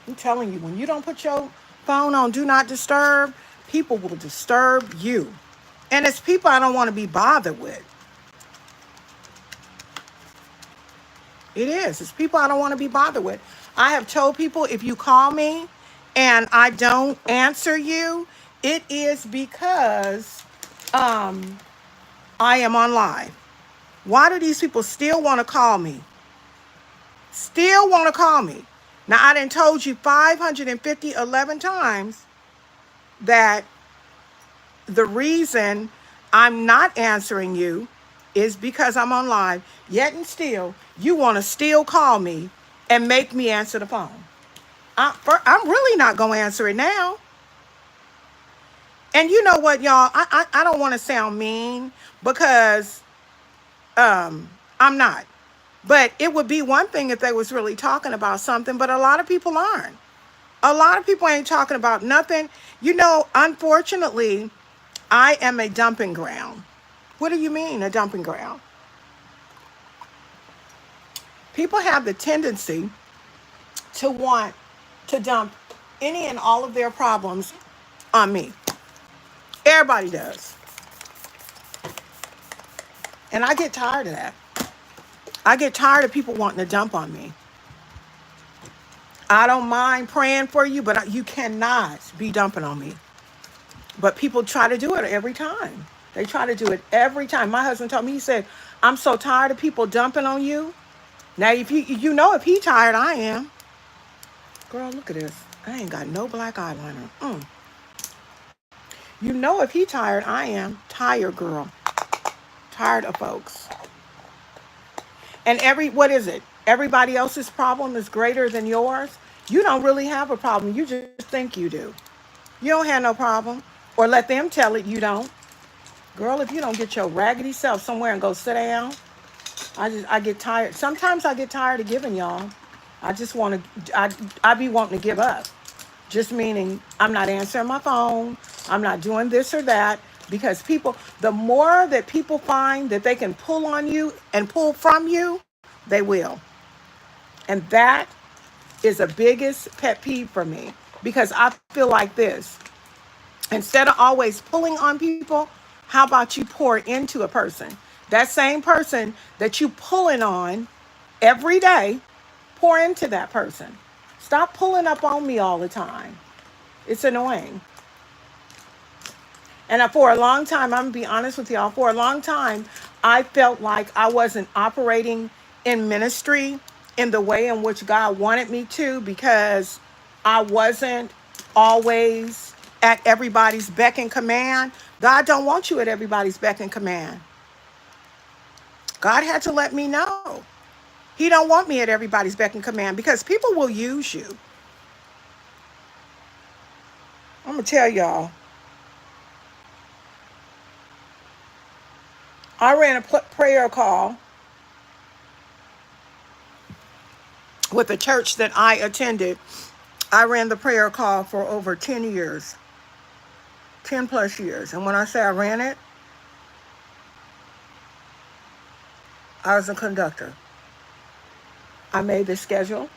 I'm telling you, when you don't put your phone on Do Not Disturb, people will disturb you. And it's people I don't want to be bothered with. It is. It's people I don't want to be bothered with. I have told people if you call me and I don't answer you, it is because I am on live. Why do these people still want to call me? Still want to call me. Now, I done told you 511 times that the reason I'm not answering you is because I'm on live. Yet and still, you want to still call me and make me answer the phone. I'm really not going to answer it now. And you know what, y'all? I don't want to sound mean because I'm not. But it would be one thing if they was really talking about something, but a lot of people aren't. A lot of people ain't talking about nothing. You know, unfortunately, I am a dumping ground. What do you mean, a dumping ground? People have the tendency to want to dump any and all of their problems on me. Everybody does. And I get tired of that. I get tired of people wanting to dump on me. I don't mind praying for you, but you cannot be dumping on me. But people try to do it every time. They try to do it every time. My husband told me, he said, I'm so tired of people dumping on you. Now, if you know if he tired, I am. Girl, look at this. I ain't got no black eyeliner. You know if he tired, I am. Tired, girl. Tired of folks. And what is it? Everybody else's problem is greater than yours. You don't really have a problem. You just think you do. You don't have no problem. Or let them tell it you don't. Girl, if you don't get your raggedy self somewhere and go sit down, I get tired. Sometimes I get tired of giving, y'all. I just want to, I be wanting to give up. Just meaning I'm not answering my phone. I'm not doing this or that. Because people, the more that people find that they can pull on you and pull from you, they will. And that is the biggest pet peeve for me. Because I feel like this. Instead of always pulling on people, how about you pour into a person? That same person that you pulling on every day, pour into that person. Stop pulling up on me all the time. It's annoying. And for a long time, I'm going to be honest with y'all, for a long time, I felt like I wasn't operating in ministry in the way in which God wanted me to because I wasn't always at everybody's beck and command. God don't want you at everybody's beck and command. God had to let me know. He don't want me at everybody's beck and command because people will use you. I'm going to tell y'all. I ran a prayer call with a church that I attended. I ran the prayer call for over 10 years. 10 plus years. And when I say I ran it, I was a conductor. I made the schedule.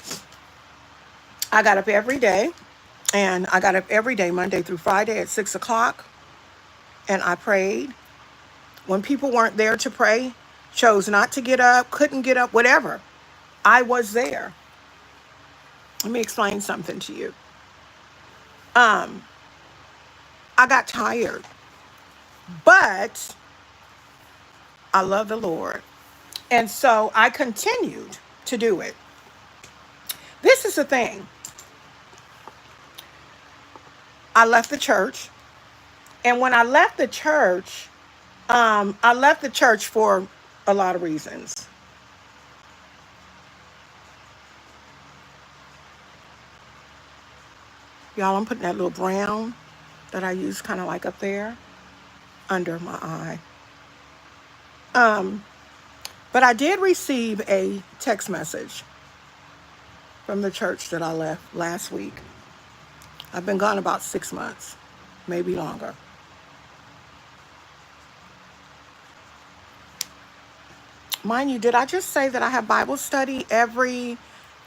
I got up every day. And I got up every day, Monday through Friday at 6 o'clock. And I prayed. When people weren't there to pray, chose not to get up, couldn't get up, whatever, I was there. Let me explain something to you. I got tired. But I love the Lord. And so I continued to do it. This is the thing. I left the church. And when I left the church, I left the church for a lot of reasons. Y'all, I'm putting that little brown that I use kind of like up there under my eye. Um, but I did receive a text message from the church that I left last week. I've been gone about 6 months, maybe longer. Mind you, did I just say that I have Bible study every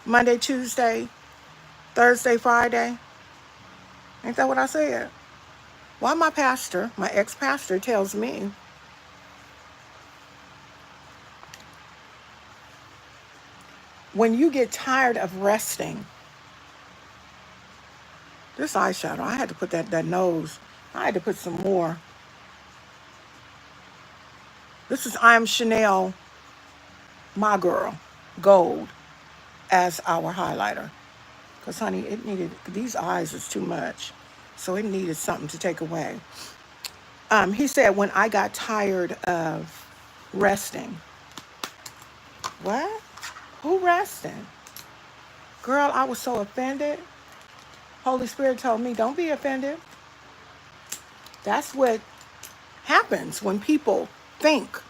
Monday, Tuesday, Thursday, Friday? Ain't that what I said? Well, my pastor, my ex-pastor, tells me when you get tired of resting, this eyeshadow, I had to put that nose, I had to put some more. This is I Am Chanel, My Girl, Gold, as our highlighter. Because, honey, it needed, these eyes is too much. So it needed something to take away. He said, when I got tired of resting. What? Who resting? Girl, I was so offended. Holy Spirit told me, don't be offended. That's what happens when people think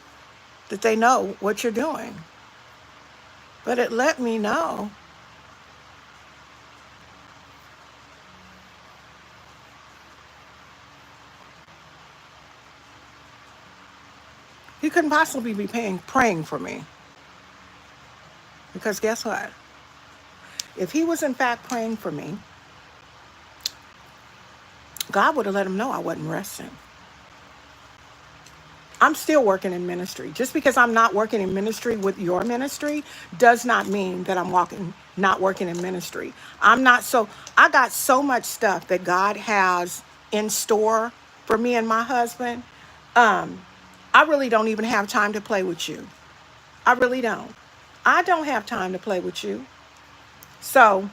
that they know what you're doing. But it let me know he couldn't possibly be praying for me. Because guess what? If he was in fact praying for me, God would have let him know I wasn't resting. I'm still working in ministry. Just because I'm not working in ministry with your ministry does not mean that I'm not working in ministry. I got so much stuff that God has in store for me and my husband. Um, I really don't even have time to play with you. I really don't. I don't have time to play with you. So,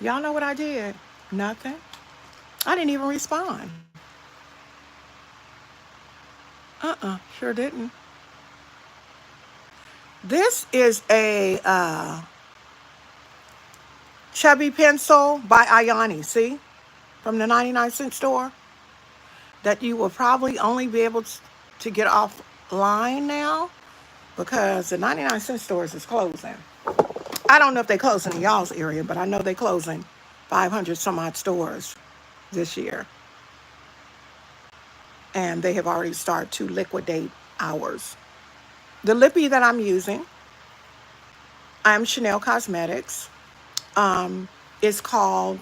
y'all know what I did? Nothing. I didn't even respond. Sure didn't. This is a chubby pencil by Ayani, see? From the 99-cent store. That you will probably only be able to get offline now because the 99-cent stores is closing. I don't know if they closing in y'all's area, but I know they closing 500 some odd stores this year. And they have already started to liquidate ours. The lippy that I'm using, I'm Chanel Cosmetics, is called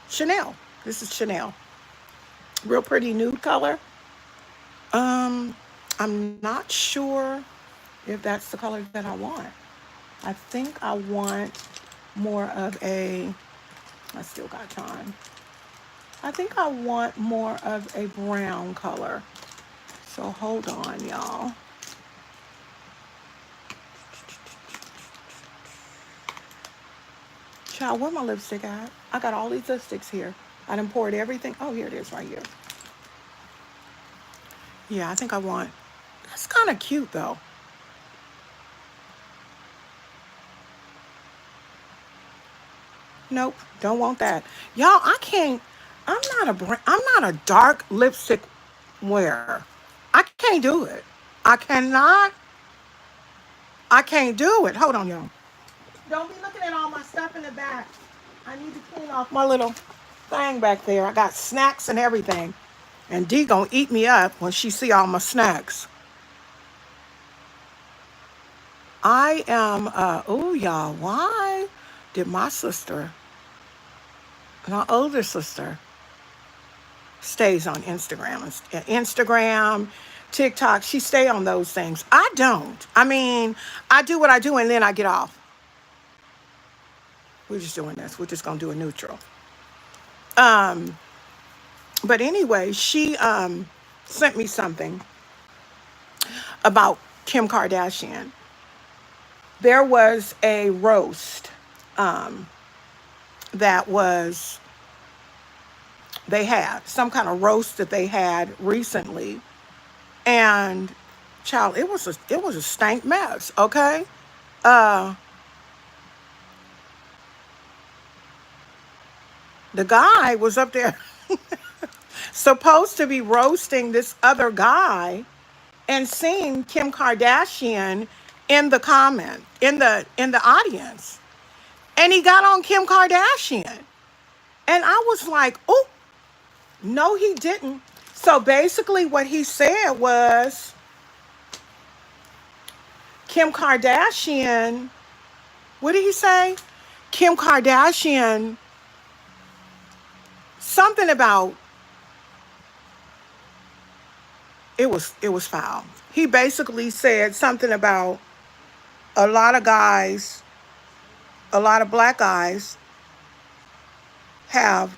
Chanel. This is Chanel. Real pretty nude color. I'm not sure if that's the color that I want. I think I want more of a, I still got time. I think I want more of a brown color. So hold on, y'all. Child, where my lipstick at? I got all these lipsticks here. I done poured everything. Oh, here it is right here. Yeah, I think I want, that's kind of cute though. Nope, don't want that. Y'all, I can't, I'm not a dark lipstick wearer. I can't do it. I cannot, I can't do it. Hold on, y'all. Don't be looking at all my stuff in the back. I need to clean off my little thing back there. I got snacks and everything. And Dee gonna eat me up when she see all my snacks. I am, oh y'all, why did my sister, my older sister, stays on Instagram, TikTok. She stay on those things. I don't. I mean, I do what I do and then I get off. We're just doing this. We're just gonna do a neutral. Um, but anyway, she sent me something about Kim Kardashian. There was a roast that was they had, some kind of roast that they had recently. And child, it was a stank mess, okay? Uh the guy was up there supposed to be roasting this other guy and seeing Kim Kardashian in the comment, in the audience. And he got on Kim Kardashian. And I was like, "Oh, no he didn't." So basically what he said was Kim Kardashian, what did he say? Kim Kardashian, something about, it was foul. He basically said something about a lot of guys, a lot of black guys have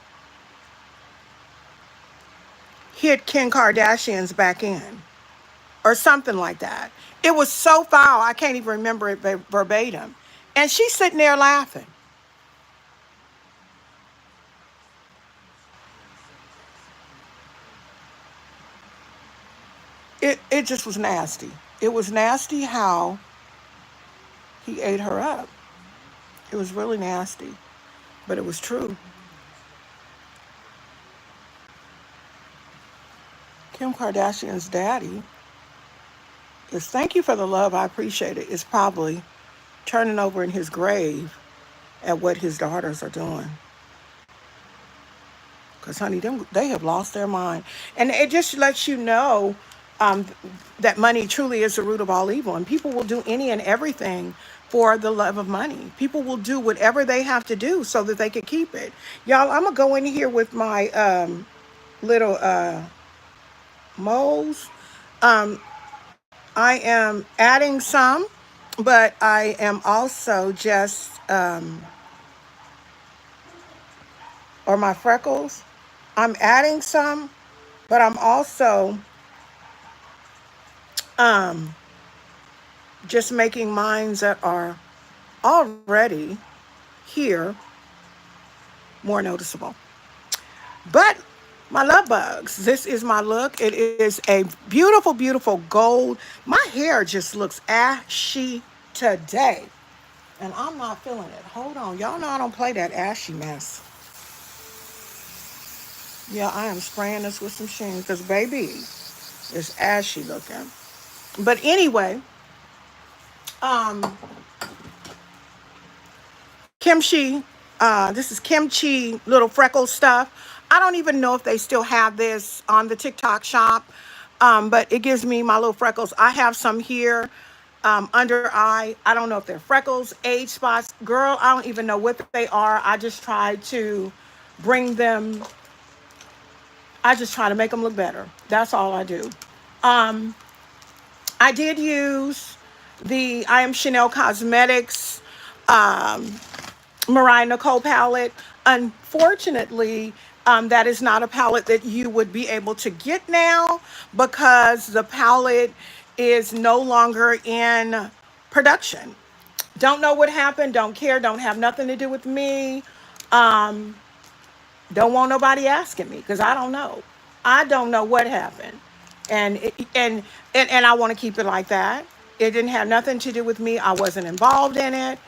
hit Kim Kardashian's back end or something like that. It was so foul, I can't even remember it verbatim. And she's sitting there laughing. It just was nasty. It was nasty how he ate her up. It was really nasty, but it was true. Kim Kardashian's daddy is, thank you for the love, I appreciate it, is probably turning over in his grave at what his daughters are doing. Because, honey, they have lost their mind. And it just lets you know um, that money truly is the root of all evil. And people will do any and everything for the love of money. People will do whatever they have to do so that they can keep it. Y'all, I'm going to go in here with my little moles. Um, I am adding some, but I am also just, or my freckles. I'm adding some, but I'm also um, just making mines that are already here more noticeable. But my love bugs, this is my look. It is a beautiful, beautiful gold. My hair just looks ashy today, and I'm not feeling it. Hold on. Y'all know I don't play that ashy mess. Yeah, I am spraying this with some sheen because, baby, it's ashy looking. But anyway, um, kimchi. This is kimchi little freckle stuff. I don't even know if they still have this on the TikTok shop, but it gives me my little freckles. I have some here under eye. I don't know if they're freckles, age spots. Girl, I don't even know what they are. I just try to bring them. I just try to make them look better. That's all I do. Um, I did use the I Am Chanel Cosmetics um, Mariah Nicole palette. Unfortunately, that is not a palette that you would be able to get now because the palette is no longer in production. Don't know what happened, don't care, don't have nothing to do with me. Um, don't want nobody asking me because I don't know. I don't know what happened. And and I want to keep it like that. It didn't have nothing to do with me. I wasn't involved in it.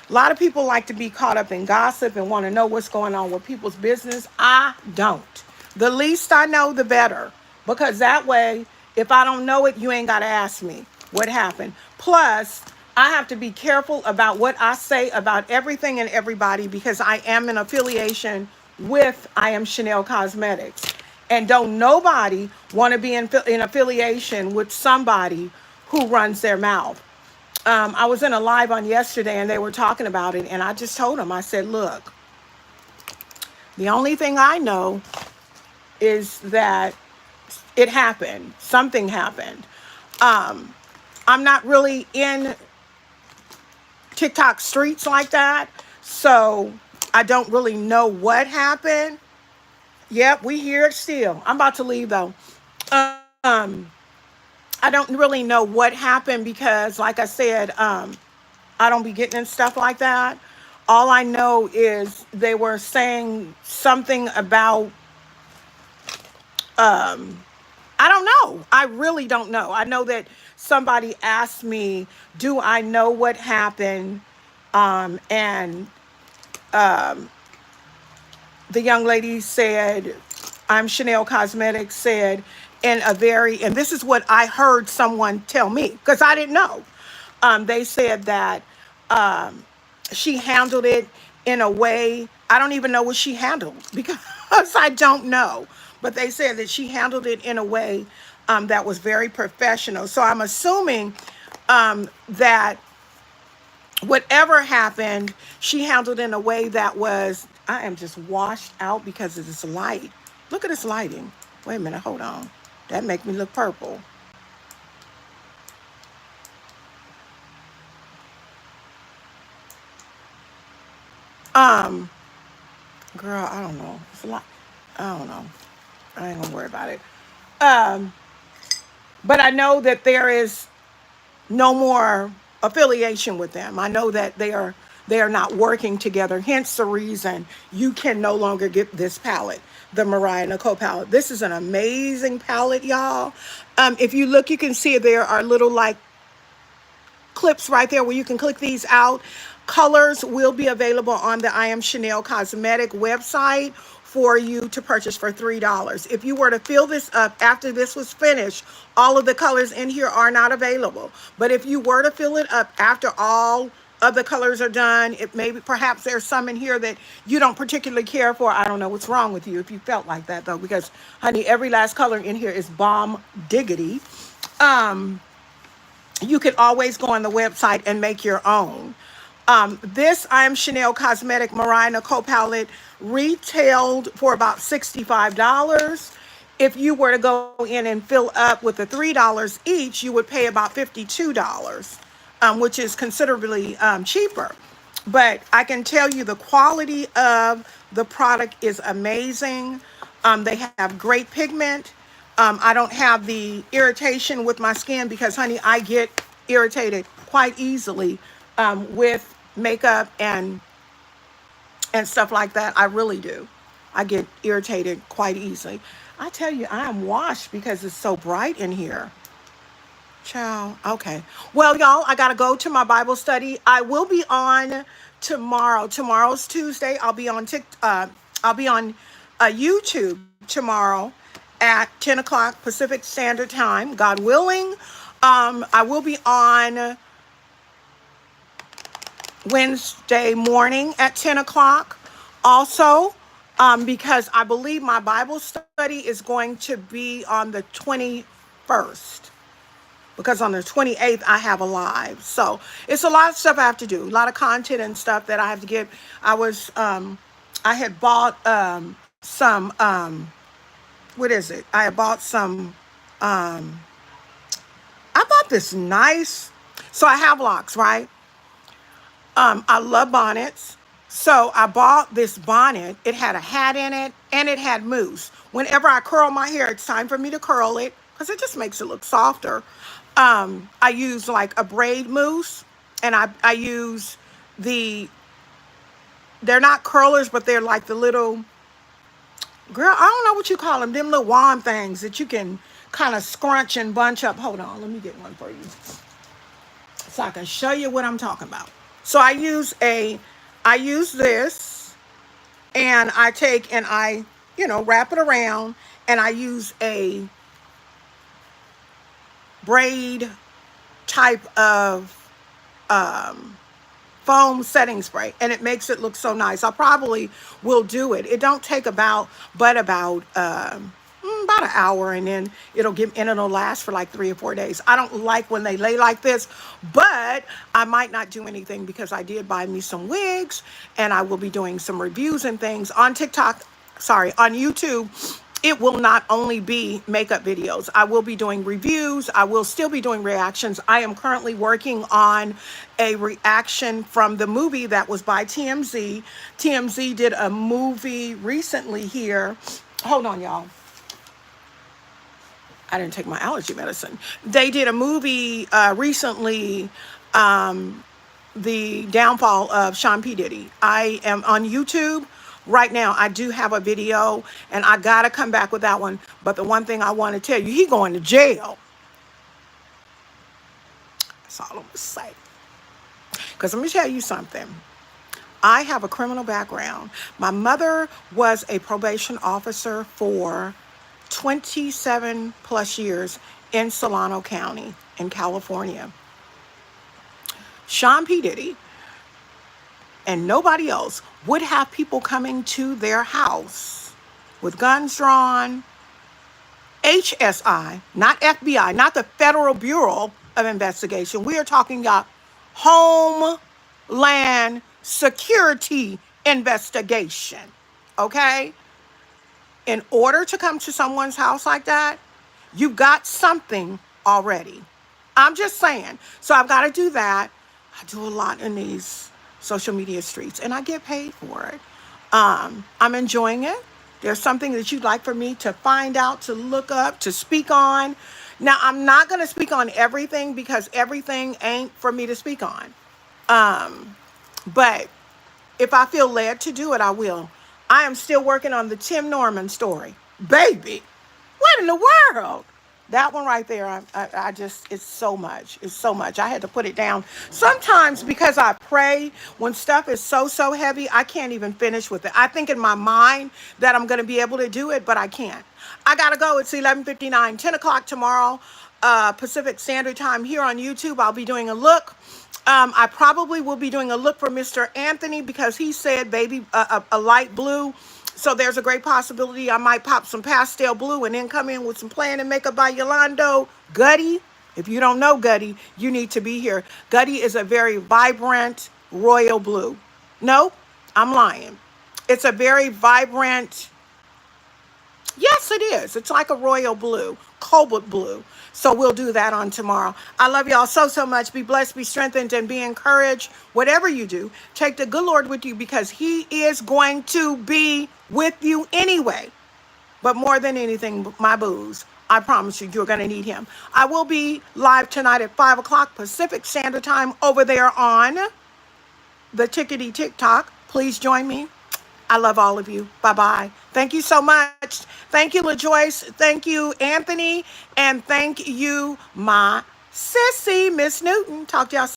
A lot of people like to be caught up in gossip and want to know what's going on with people's business. I don't. The least I know, the better. Because that way, if I don't know it, you ain't got to ask me what happened. Plus, I have to be careful about what I say about everything and everybody because I am in affiliation with I Am Chanel Cosmetics. And don't nobody want to be in affiliation with somebody who runs their mouth. I was in a live on yesterday and they were talking about it. And I just told them, I said, look, the only thing I know is that it happened. Something happened. Um, I'm not really in TikTok streets like that. So I don't really know what happened. Yep, we hear it still. I'm about to leave though. Um, I don't really know what happened because, like I said, I don't be getting in stuff like that. All I know is they were saying something about I don't know. I really don't know. I know that somebody asked me, do I know what happened? And the young lady said, I'm Chanel Cosmetics, said in a very, and this is what I heard someone tell me, because I didn't know. They said that she handled it in a way, I don't even know what she handled because I don't know. But they said that she handled it in a way that was very professional. So I'm assuming that whatever happened, she handled in a way that was, I am just washed out because of this light. Look at this lighting. Wait a minute, hold on. That make me look purple. Um, Girl, I don't know. It's a lot. I don't know. I ain't gonna worry about it. Um, but I know that there is no more affiliation with them. I know that they are not working together. Hence the reason you can no longer get this palette, the Mariah Nicole palette. This is an amazing palette, y'all. If you look, you can see there are little like clips right there where you can click these out. Colors will be available on the I Am Chanel Cosmetic website for you to purchase for $3. If you were to fill this up after this was finished, all of the colors in here are not available. But if you were to fill it up after all of the colors are done, it maybe perhaps there's some in here that you don't particularly care for. I don't know what's wrong with you if you felt like that though, because honey, every last color in here is bomb diggity. You can always go on the website and make your own. This I Am Chanel Cosmetic Mariah Nicole palette retailed for about $65. If you were to go in and fill up with the $3 each, you would pay about $52, which is considerably cheaper. But I can tell you the quality of the product is amazing. They have great pigment. I don't have the irritation with my skin because, honey, I get irritated quite easily with makeup and stuff like that. I really do. I get irritated quite easily. I tell you, I am washed because it's so bright in here. Ciao. Okay. Well, y'all, I got to go to my Bible study. I will be on tomorrow. Tomorrow's Tuesday. I'll be on YouTube tomorrow at 10 o'clock Pacific Standard Time, God willing. I will be on Wednesday morning at 10 o'clock also, because I believe my Bible study is going to be on the 21st, because on the 28th I have a live. So it's a lot of stuff I have to do, a lot of content and stuff that I have to get. I had bought some, what is it? I had bought some, I bought this nice, so I have locks, right? I love bonnets. So I bought this bonnet. It had a hat in it and it had mousse. Whenever I curl my hair, it's time for me to curl it because it just makes it look softer. I use like a braid mousse, and I use they're not curlers, but they're like the little, girl, I don't know what you call them little wand things that you can kind of scrunch and bunch up. Hold on, let me get one for you so I can show you what I'm talking about. So I use this, and I take and I, wrap it around, and I use a braid type of foam setting spray, and it makes it look so nice. I probably will do it. It don't take about an hour, and then it'll last for like 3 or 4 days. I don't like when they lay like this, but I might not do anything because I did buy me some wigs, and I will be doing some reviews and things on on YouTube. It will not only be makeup videos. I will be doing reviews. I will still be doing reactions. I am currently working on a reaction from the movie that was by TMZ. TMZ did a movie recently here. Hold on, y'all. I didn't take my allergy medicine. They did a movie recently, the downfall of Sean P. Diddy. I am on YouTube right now. I do have a video, and I got to come back with that one. But the one thing I want to tell you, he going to jail. That's all I'm going to say. Because let me tell you something. I have a criminal background. My mother was a probation officer for 27 plus years in Solano County in California. Sean P. Diddy and nobody else would have people coming to their house with guns drawn, HSI, not FBI, not the Federal Bureau of Investigation. We are talking about Homeland Security investigation, okay? In order to come to someone's house like that, you've got something already. I'm just saying. So I've got to do that. I do a lot in these social media streets, and I get paid for it. I'm enjoying it. There's something that you'd like for me to find out, to look up, to speak on. Now, I'm not going to speak on everything because everything ain't for me to speak on. But if I feel led to do it, I will. I am still working on the Tim Norman story. Baby, what in the world? That one right there, I just, it's so much. It's so much. I had to put it down. Sometimes because I pray, when stuff is so heavy, I can't even finish with it. I think in my mind that I'm going to be able to do it, but I can't. I got to go. It's 11:59, 10 o'clock tomorrow, Pacific Standard Time here on YouTube. I'll be doing a look. I probably will be doing a look for Mr. Anthony because he said baby a light blue. So there's a great possibility I might pop some pastel blue and then come in with some Plan and Makeup by Yolando. Gutty, if you don't know Gutty, you need to be here. Gutty is a very vibrant royal blue. No, I'm lying. It's a very vibrant, yes, it is. It's like a royal blue, cobalt blue. So we'll do that on tomorrow. I love y'all so much. Be blessed, be strengthened, and be encouraged. Whatever you do, take the good Lord with you because he is going to be with you anyway. But more than anything, my booze, I promise you, you're going to need him. I will be live tonight at 5 o'clock Pacific Standard Time over there on the Tickety TikTok. Please join me. I love all of you. Bye-bye. Thank you so much. Thank you, LaJoyce. Thank you, Anthony. And thank you, my sissy, Miss Newton. Talk to y'all soon.